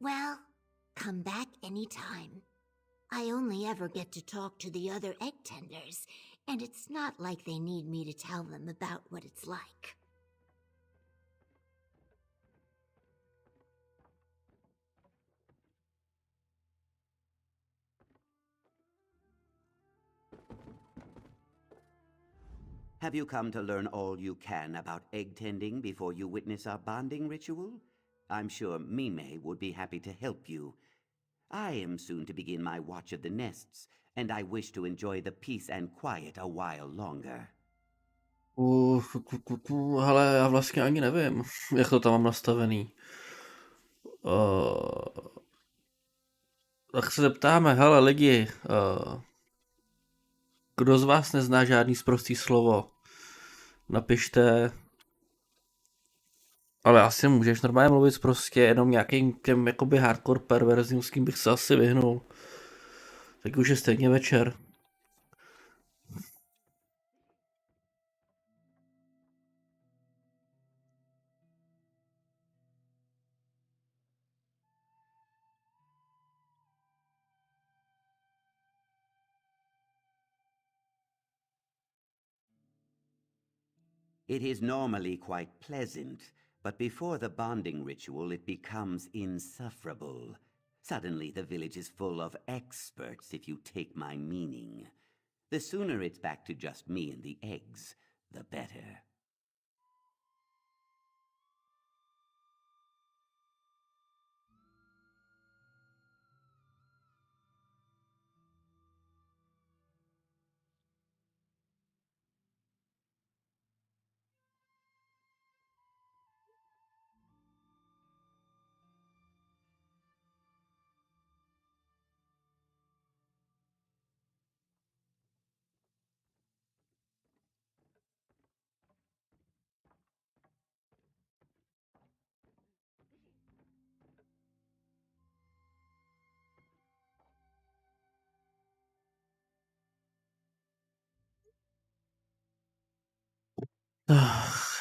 [SPEAKER 16] Well, come back anytime. I only ever get to talk to the other egg tenders, and it's not like they need me to tell them about what it's like.
[SPEAKER 17] Have you come to learn all you can about egg tending before you witness our bonding ritual? I'm sure Mime would be happy to help you. I am soon to begin my watch of the nests, and I wish to enjoy the peace and quiet a while longer.
[SPEAKER 1] Hele, já vlastně ani nevím, jak to tam mám nastavený. Tak se zeptáme, hele lidi, Kdo z vás nezná žádný sprostý slovo? Napište. Ale asi můžeš normálně mluvit prostě jenom nějakým těm jakoby hardcore perverzním, s kým bych se asi vyhnul. Tak už je stejně večer.
[SPEAKER 17] It is normally quite pleasant, but before the bonding ritual it becomes insufferable. Suddenly the village is full of experts, if you take my meaning. The sooner it's back to just me and the eggs, the better.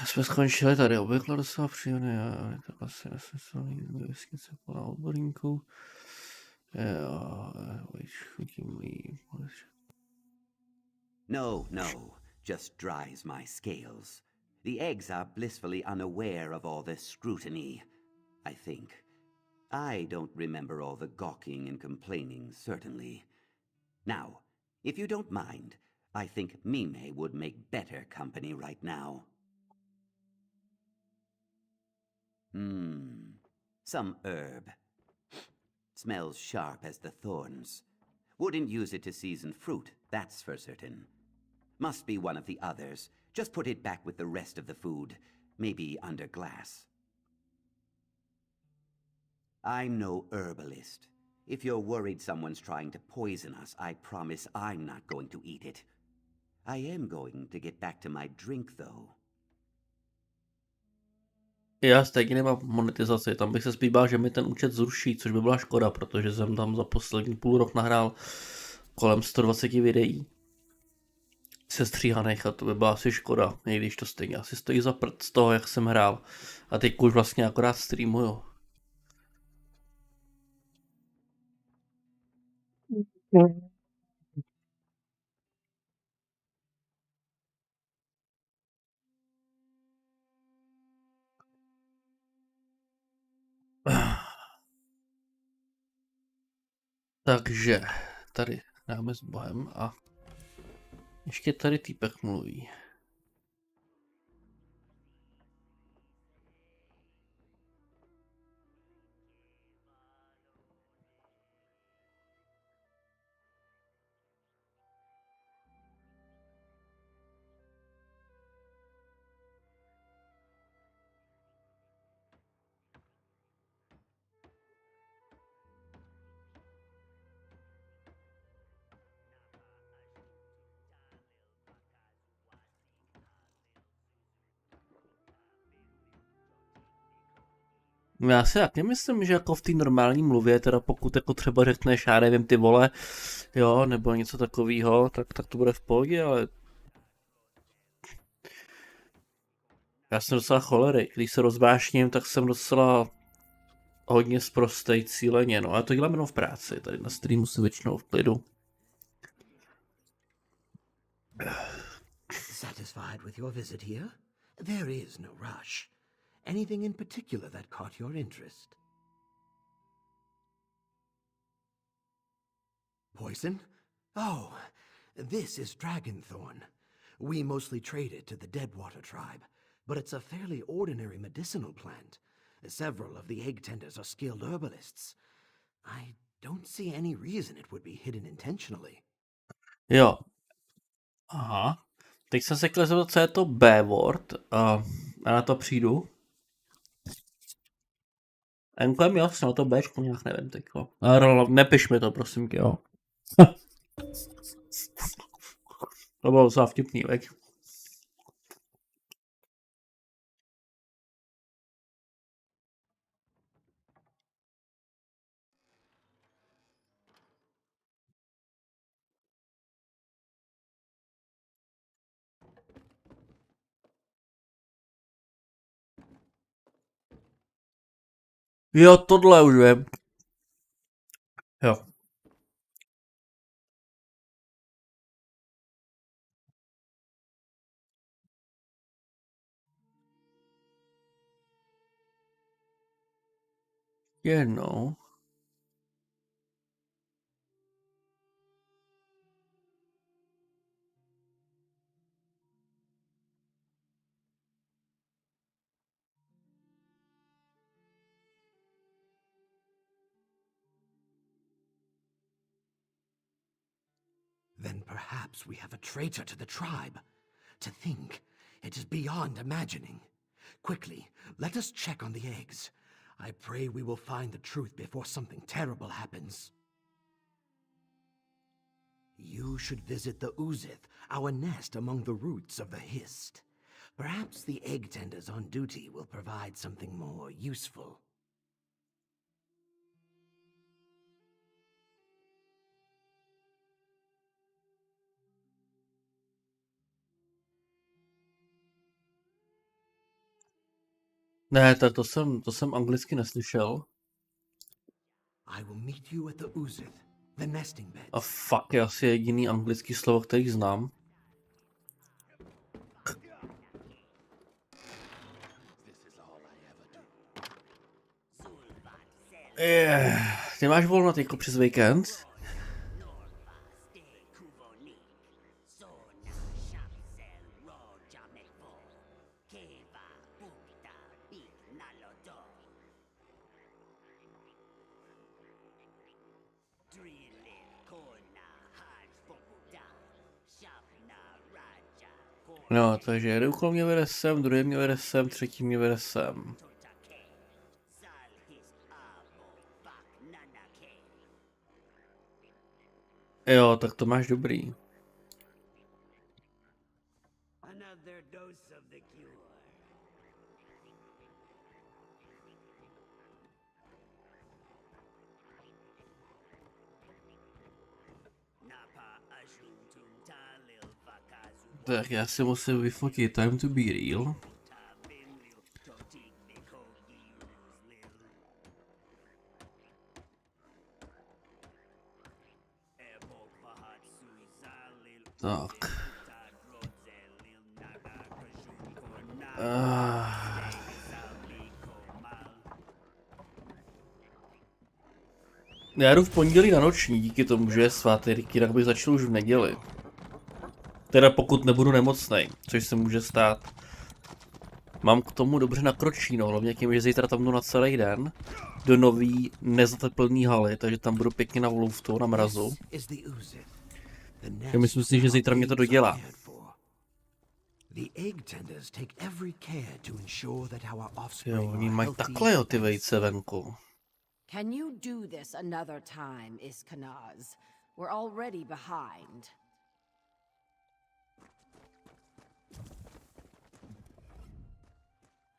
[SPEAKER 1] Jsme skončili tady obvykle docela příjemně, ale tak asi nesmyslný vyskyt se plná odborníků.
[SPEAKER 17] No, just dries my scales. The eggs are blissfully unaware of all this scrutiny, I think. I don't remember all the gawking and complaining, certainly. Now, if you don't mind, I think Mime would make better company right now. Some herb. Smells sharp as the thorns. Wouldn't use it to season fruit, that's for certain. Must be one of the others. Just put it back with the rest of the food. Maybe under glass. I'm no herbalist. If you're worried someone's trying to poison us, I promise I'm not going to eat it. I am going to get back to my drink, though.
[SPEAKER 1] Já stejně nemám monetizaci, tam bych se spíš bál, že mi ten účet zruší, což by byla škoda, protože jsem tam za poslední půl rok nahrál kolem 120 videí sestříhaných a to by byla asi škoda, i když to stejně asi stojí za prd z toho, jak jsem hrál. A teď už vlastně akorát streamuju. Takže tady dáme s Bohem a ještě tady týpek mluví. Já si taky myslím, že jako v té normální mluvě, teda pokud jako třeba řekneš, já nevím, ty vole, jo, nebo něco takového, tak to bude v pohodě, ale já jsem docela cholerik, když se rozvášním, tak jsem docela hodně sprostej cíleně, no, a to dělám jenom v práci, tady na streamu se většinou v klidu.
[SPEAKER 8] Satisfied with your visit here? There is no rush. Anything in particular that caught your interest? Poison? Oh, this is dragonthorn. We mostly trade it to the Deadwater tribe, but it's a fairly ordinary medicinal plant. Several of the egg tenders are skilled herbalists. I don't see any reason it would be hidden intentionally.
[SPEAKER 1] Jo. Aha. Teď jsem se chtěl zeptat, co je to B-word a na to přijdu. Enklem jasno, na to Bčko nějak nevím teďko. Nepiš mi to, prosím tě, jo. To bylo docela vtipný, veď? Jo, tohle už vím. Jo. Jednou.
[SPEAKER 8] Then perhaps we have a traitor to the tribe. To think, it is beyond imagining. Quickly, let us check on the eggs. I pray we will find the truth before something terrible happens. You should visit the Uzith, our nest among the roots of the Hist. Perhaps the egg tenders on duty will provide something more useful.
[SPEAKER 1] Ne, to jsem anglicky neslyšel.
[SPEAKER 8] I will meet you at the Uzith, the nesting beds.
[SPEAKER 1] A fuck je asi jediný anglický slovo, který znám. Ty máš volno teďko přes víkend? No, takže jeden úkol mě vede sem, druhý mě vede sem, třetí mě vede sem. Jo, tak to máš dobrý. Tak já si musím vyfotit time to be real. Tak. Já jdu v pondělí na noční, díky tomu, že je svátek, jinak bych začal už v neděli. Teda pokud nebudu nemocnej, což se může stát. Mám k tomu dobře nakročíno, hlavně tím, že zítra tam jdu na celý den do nový nezateplený haly, takže tam budu pěkně na luftu, na mrazu. Já myslím si, že zítra mě to dodělá. Jo, oni mají takhle jo ty vejce venku.
[SPEAKER 10] Can you do this another time, Iskanaz? We're already behind.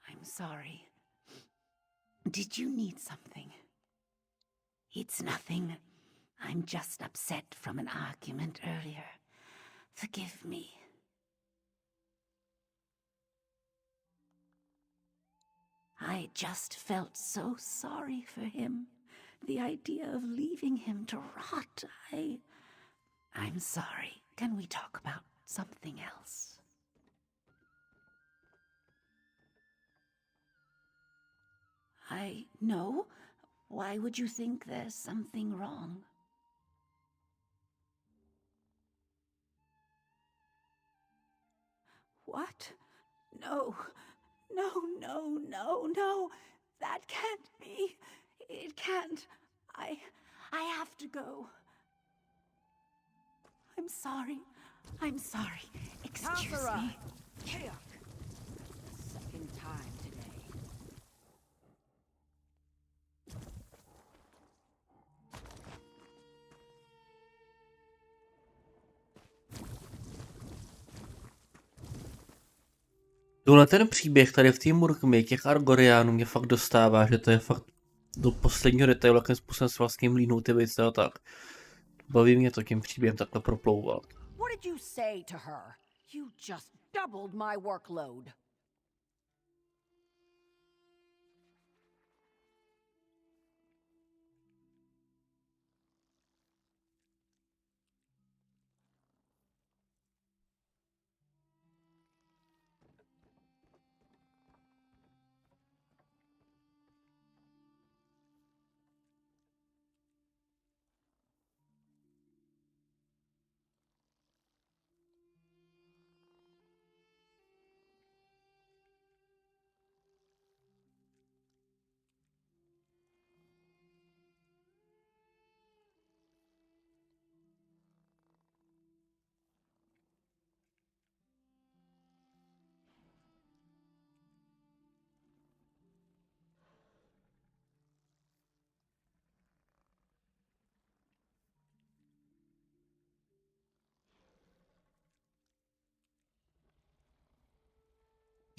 [SPEAKER 10] I'm sorry. Did you need something?
[SPEAKER 15] It's nothing. I'm just upset from an argument earlier. Forgive me. I just felt so sorry for him. The idea of leaving him to rot, I'm sorry. Can we talk about something else? No. Why would you think there's something wrong?
[SPEAKER 10] What? No. No. That can't be. It can't. I have to go. I'm sorry. Excuse me. Second time today.
[SPEAKER 1] Tohle ten příběh tady v té Murkmě, těch Argoriánů mě fakt dostává, že to je fakt do posledního detailu, jakým způsobem se vlastně mlínou ty věci a tak. Baví mě to tím příběhem takhle proplouvat.
[SPEAKER 18] What did you say to her? You just doubled my workload.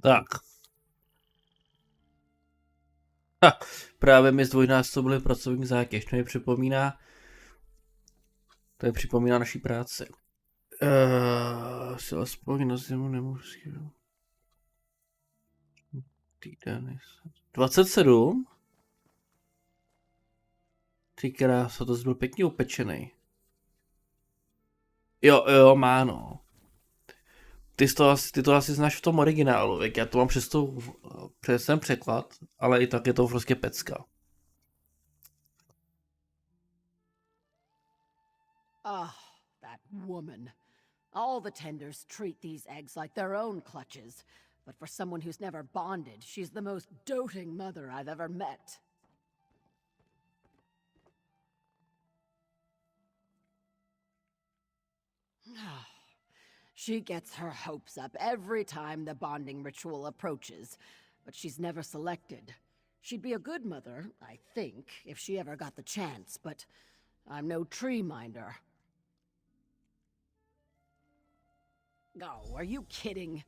[SPEAKER 1] Tak. Ha, právě mi zdvojnásobili pracovní zátěž, to mi připomíná... To mi připomíná naší práci. Si aspoň na zimu nemůžu... Týden... 27? Ty krása, to byl pěkně upečený. Jo, má no. Ty to asi znáš v tom originálu, věk? Já to mám přes ten překlad, ale i tak je to prostě pecka.
[SPEAKER 18] That woman. All the tenders treat these eggs like their own clutches, but for someone who's never bonded, she's the most doting mother I've ever met. She gets her hopes up every time the bonding ritual approaches, but she's never selected. She'd be a good mother, I think, if she ever got the chance, but I'm no tree minder. Oh, are you kidding?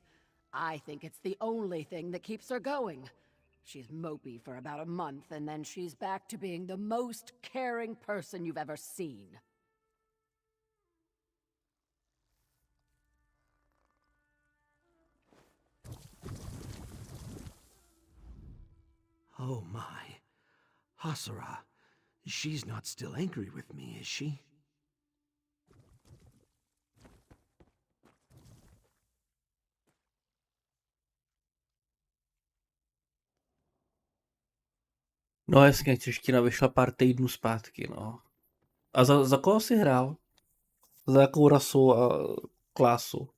[SPEAKER 18] I think it's the only thing that keeps her going. She's mopey for about a month, and then she's back to being the most caring person you've ever seen.
[SPEAKER 8] Oh my. Hasara. She's not still angry with me, is she?
[SPEAKER 1] No jasně, čeština vyšla pár týdnů zpátky, no. A za koho jsi hrál? Za jakou rasu a klásu?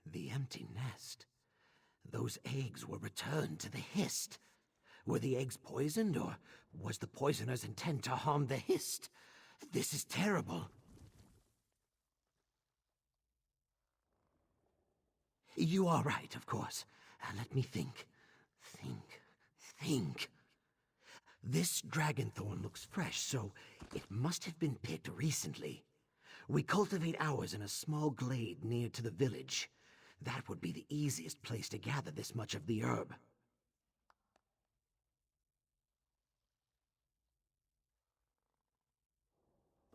[SPEAKER 8] The empty nest. Those eggs were returned to the Hist. Were the eggs poisoned, or was the poisoner's intent to harm the Hist? This is terrible. You are right, of course. Let me think. Think. This dragonthorn looks fresh, so it must have been picked recently. We cultivate ours in a small glade near to the village. That would be the easiest place to gather this much of the herb.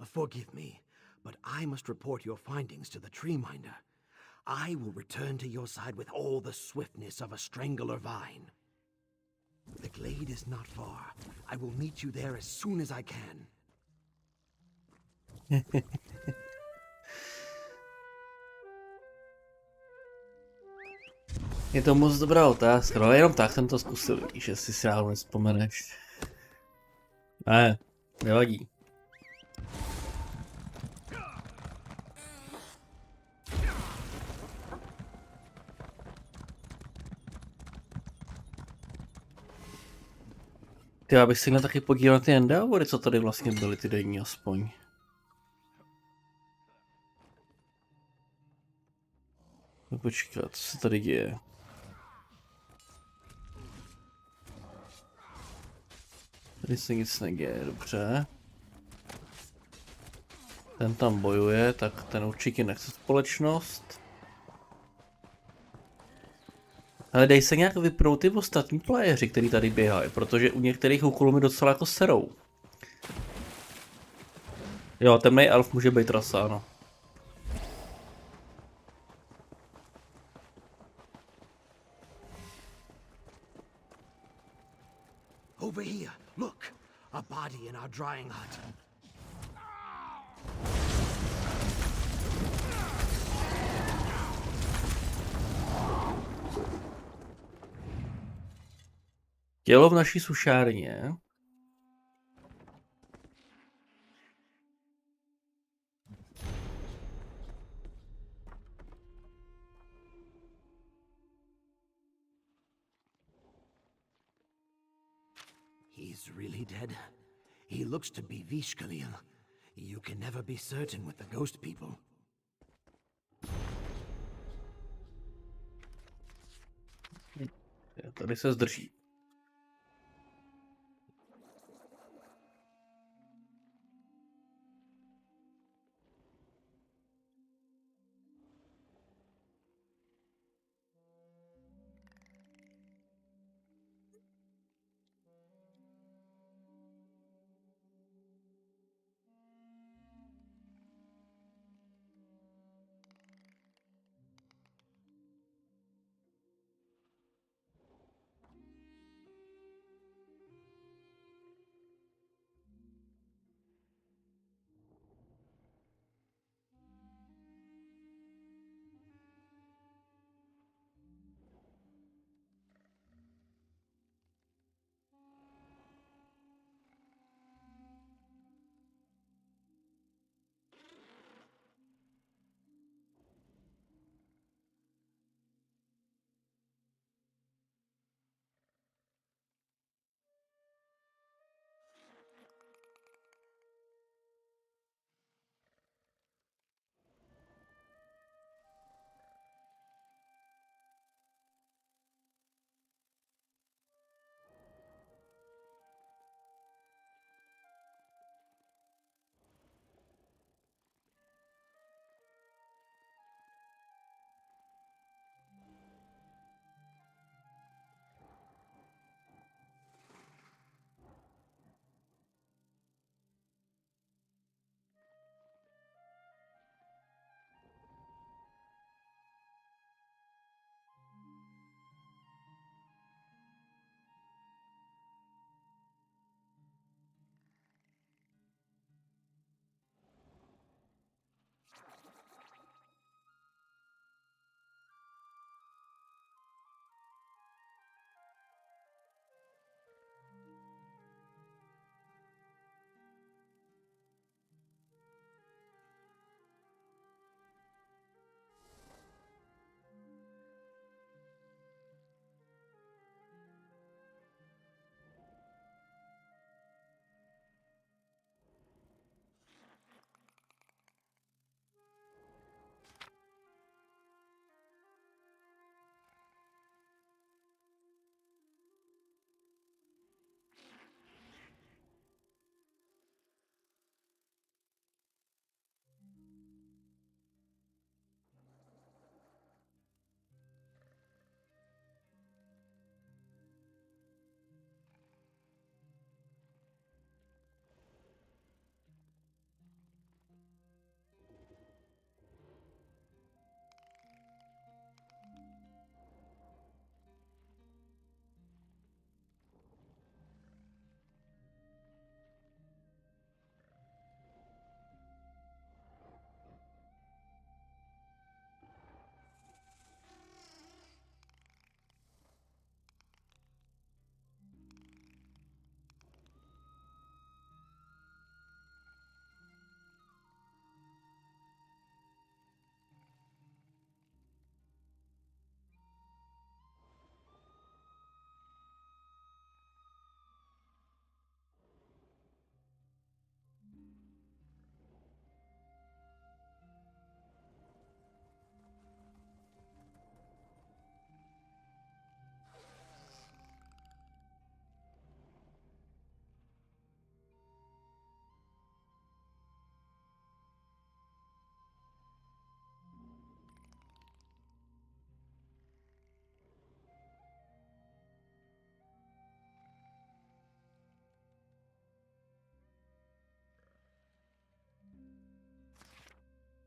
[SPEAKER 8] Forgive me, but I must report your findings to the tree minder. I will return to your side with all the swiftness of a strangler vine. The glade is not far. I will meet you there as soon as I can.
[SPEAKER 1] Je to moc dobrá otázka, no jenom tak jsem to zkusil, vidíš, jestli si náhodou nevzpomeneš. Ne, nevadí. Já bych si měl taky podívat na ty endeavory, co tady vlastně byly ty denní aspoň. No počkat, co se tady děje? Tady se nic neděje, dobře. Ten tam bojuje, tak ten určitě nechce společnost. Ale dej se nějak vypnout ty ostatní playeři, kteří tady běhají, protože u některých úkolů mi docela jako serou. Jo, temnej elf může být rasa, ano.
[SPEAKER 8] Over here, look! A body in our drying hut.
[SPEAKER 1] Tělo v naší sušárně.
[SPEAKER 8] He's really dead. He looks to be Vishkalil. You can never be certain with the ghost people.
[SPEAKER 1] Tady se zdrží.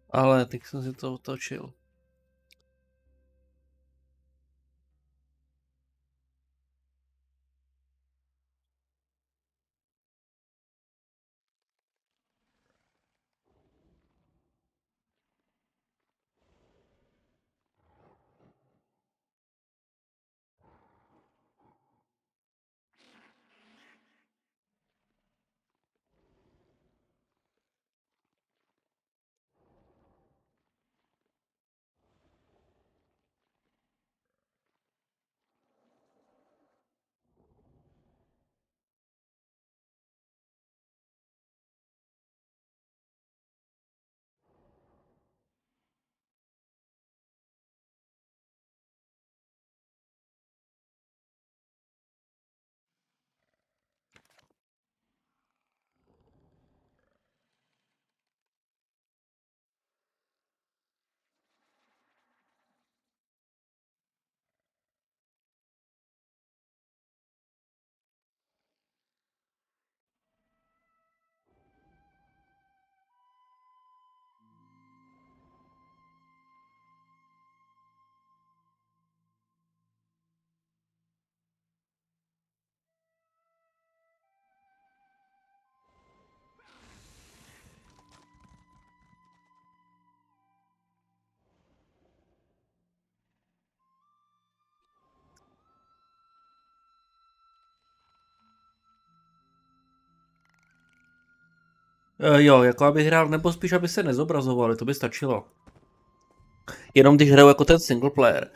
[SPEAKER 1] Ale teď jsem si to otočil. Jo, jako abych hrál, nebo spíš aby se nezobrazovali, to by stačilo. Jenom když hraju jako ten single player.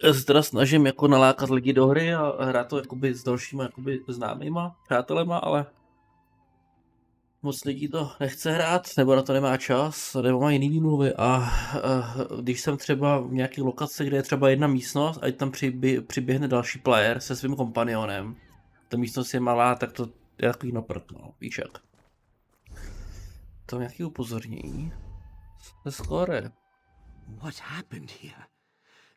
[SPEAKER 1] Já se teda snažím jako nalákat lidi do hry a hrát to jakoby s dalšíma jakoby známýma přátelema, ale moc lidí to nechce hrát, nebo na to nemá čas, nebo má jiný výmluvy a když jsem třeba v nějaké lokaci, kde je třeba jedna místnost a tam přiběhne další player se svým kompanionem, ta místnost je malá, tak to je takový naprd, no, víš jak. To nějaký upozornění. Skore.
[SPEAKER 8] What happened here?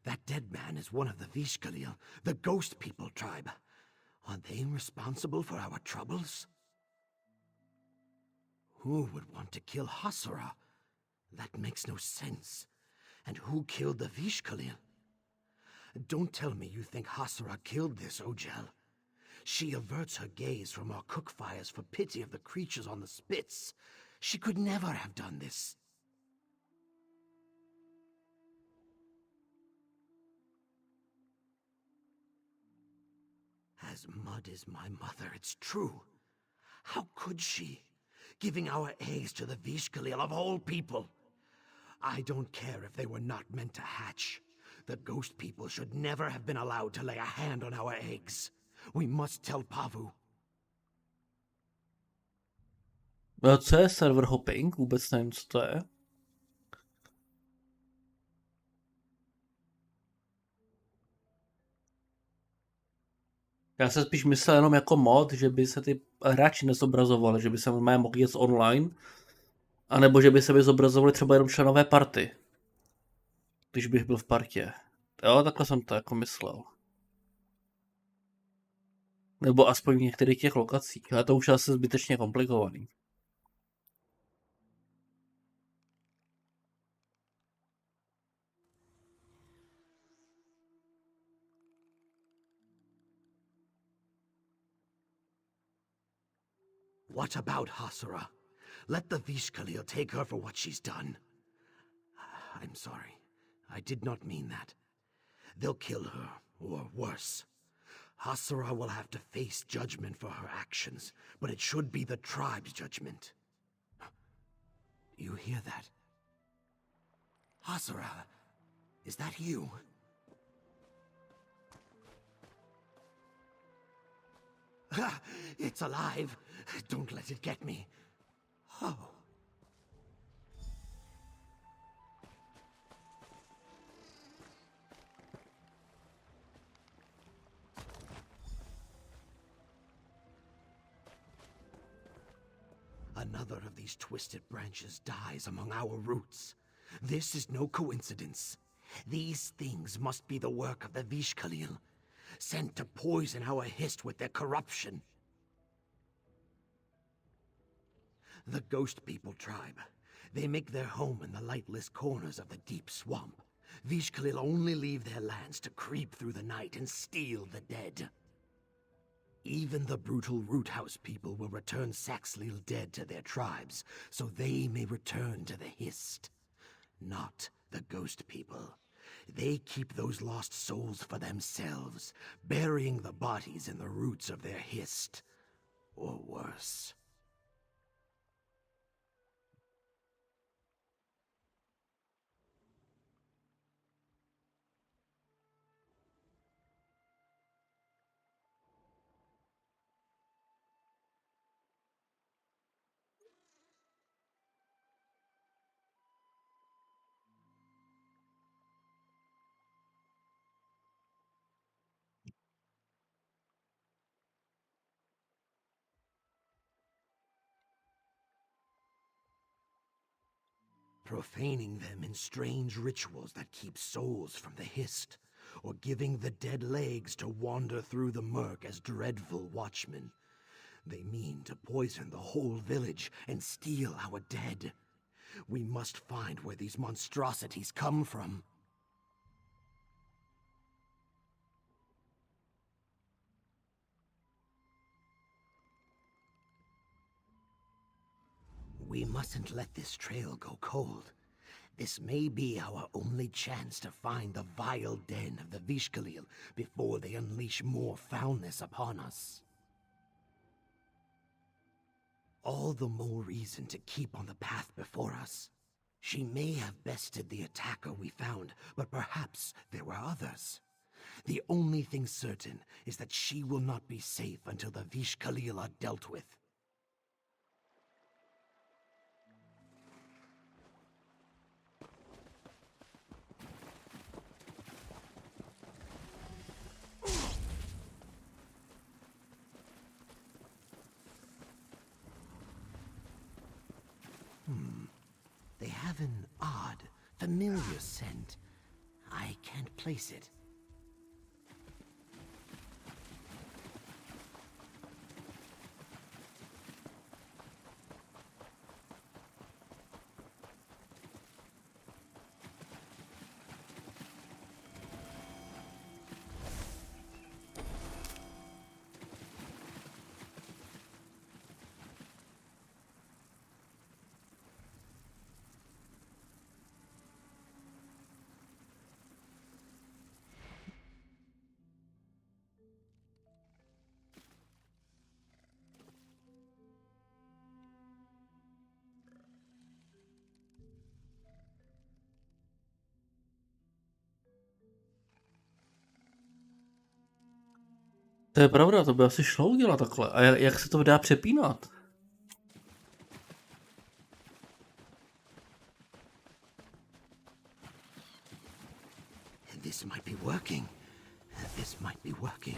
[SPEAKER 8] That dead man is one of the Vishkalil, the ghost people tribe. Are they responsible for our troubles? Who would want to kill Hasura? That makes no sense. And who killed the Vishkalil? Don't tell me you think Hasura killed this Ojel. She averts her gaze from our cook fires for pity of the creatures on the spits. She could never have done this. As mud is my mother, it's true. How could she? Giving our eggs to the Vishkalil of all people. I don't care if they were not meant to hatch. The ghost people should never have been allowed to lay a hand on our eggs. We must tell Pavu.
[SPEAKER 1] Co je server hopping? Vůbec nevím, co to je. Já se spíš myslel jenom jako mod, že by se ty hráči nezobrazovali, že by se mohl jet online, anebo že by se vyzobrazovali třeba jenom členové party, když bych byl v partě. Jo, takhle jsem to jako myslel. Nebo aspoň v některých těch lokacích, ale to už je asi zbytečně komplikovaný.
[SPEAKER 8] What about Hasura? Let the Vishkalil take her for what she's done. I'm sorry. I did not mean that. They'll kill her, or worse. Hasura will have to face judgment for her actions, but it should be the tribe's judgment. You hear that? Hasura, is that you? It's alive. Don't let it get me. Oh. Another of these twisted branches dies among our roots. This is no coincidence. These things must be the work of the Vishkalil, sent to poison our hist with their corruption. The Ghost People tribe. They make their home in the lightless corners of the deep swamp. Vishkalil only leave their lands to creep through the night and steal the dead. Even the brutal root house people will return Saxhleel dead to their tribes, so they may return to the Hist. Not the ghost people. They keep those lost souls for themselves, burying the bodies in the roots of their Hist. Or worse. Profaning them in strange rituals that keep souls from the Hist, or giving the dead legs to wander through the murk as dreadful watchmen. They mean to poison the whole village and steal our dead. We must find where these monstrosities come from. We mustn't let this trail go cold. This may be our only chance to find the vile den of the Vishkalil before they unleash more foulness upon us. All the more reason to keep on the path before us. She may have bested the attacker we found, but perhaps there were others. The only thing certain is that she will not be safe until the Vishkalil are dealt with. They have an odd, familiar scent. I can't place it.
[SPEAKER 1] To je pravda, to by asi šlo udělat takhle. A jak se to dá přepínat?
[SPEAKER 8] This might be working. This might be working.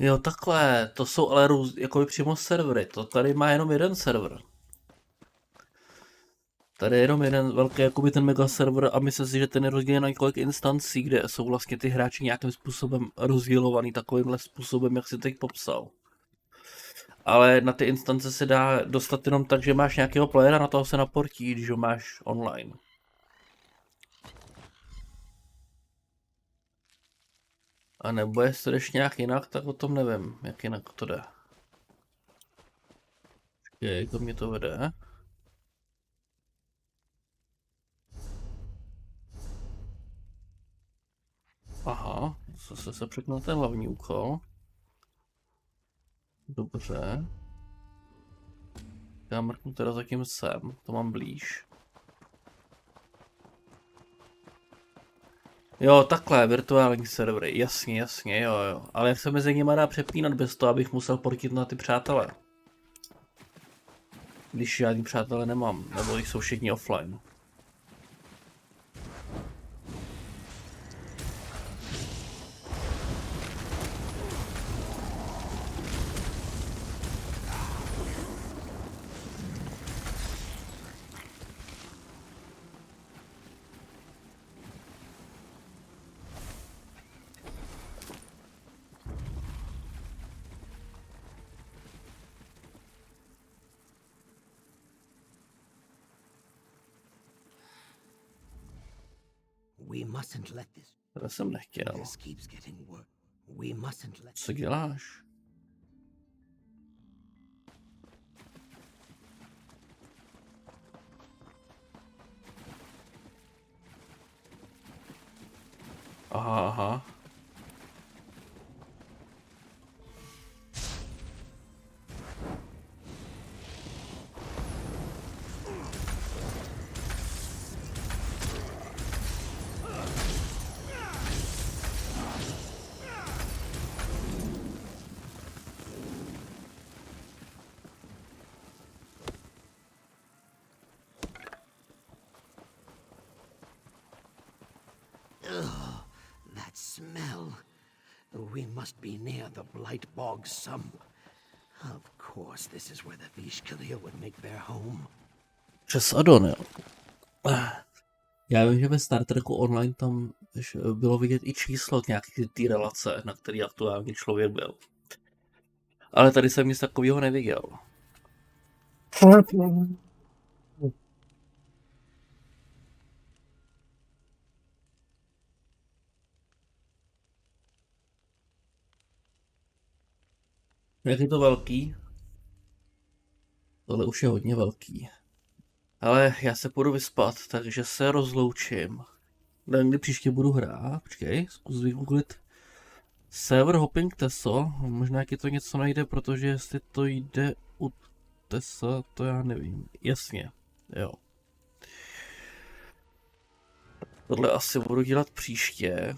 [SPEAKER 1] Jo, takhle, to jsou ale jakoby přímo servery, to tady má jenom jeden server. Tady je jenom jeden velký jakoby ten mega server a myslím si, že ten je rozdělen na několik instancí, kde jsou vlastně ty hráči nějakým způsobem rozdělovaný takovýmhle způsobem, jak si teď popsal. Ale na ty instance se dá dostat jenom tak, že máš nějakého playera, na toho se naportí, když ho máš online. A nebo jestli to jdeš nějak jinak, tak o tom nevím, jak jinak to jde. Počkej, to mě to vede. Aha, zase se přepnul ten hlavní úkol. Dobře. Já mrknu teda zatím sem, to mám blíž. Jo, takhle, virtuální servery, jasně, jo. Ale jak se mezi nimi dá přepínat bez toho, abych musel portit na ty přátele? Když žádný přátelé nemám, nebo jich jsou všichni offline.
[SPEAKER 8] We mustn't let this.
[SPEAKER 1] To jsem nechtěl.
[SPEAKER 8] This keeps getting worse. We mustn't let.
[SPEAKER 1] Co děláš? Aha.
[SPEAKER 8] Ugh, that smell. We must be near the Blight Bog Sump. Of course, this is where the Vishkalia would make their home.
[SPEAKER 1] Přes Adon, jo. Já vím, že ve Star Treku Online tam bylo vidět i číslo nějaký ty relace, na který aktuálně člověk byl. Ale tady jsem nic takového neviděl. Jak je to velký? Tohle už je hodně velký. Ale já se půjdu vyspat, takže se rozloučím. Kdy příště budu hrát. Počkej, zkus vygooglit. Server hopping teso. Možná jak je to něco najde, protože jestli to jde u tesa, to já nevím. Jasně, jo. Tohle asi budu dělat příště.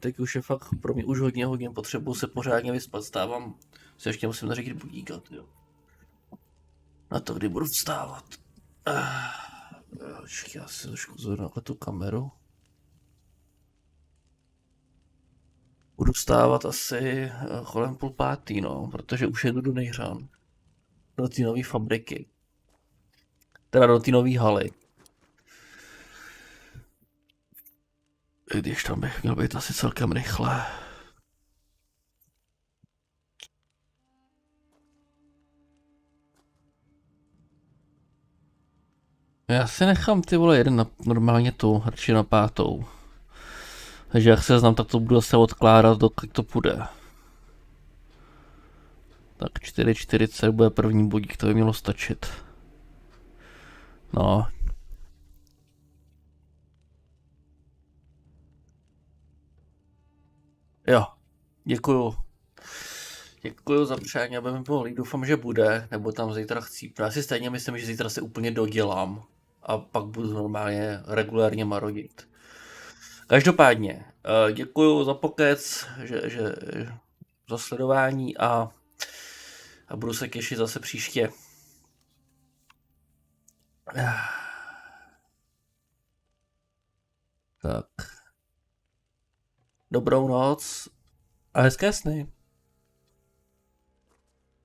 [SPEAKER 1] Teď už je fakt pro mě už hodně potřebuji se pořádně vyspat. Stávám, se ještě musím nařídit budíka, jo. Na to, kdy budu vstávat. Já si trošku zvednu tu kameru. Budu vstávat asi kolem 4:30, no, protože už jedu do Nejřan. Do té nové fabriky. Teda do té nové haly. I když tam bych měl být asi celkem rychle. Já si nechám ty vole jeden normálně tu radši na 5. Takže jak se znám, tak to budu zase odkládat, dokud to půjde. Tak 4:40 bude první budík, to by mělo stačit. No. Jo, děkuju. Děkuju za přání, aby mi bylo líp. Doufám, že bude, nebo tam zítra chcípnu. Já si stejně myslím, že zítra se úplně dodělám a pak budu normálně regulárně marodit. Každopádně, děkuju za pokec, že za sledování a budu se těšit zase příště. Tak. Dobrou noc a hezké sny.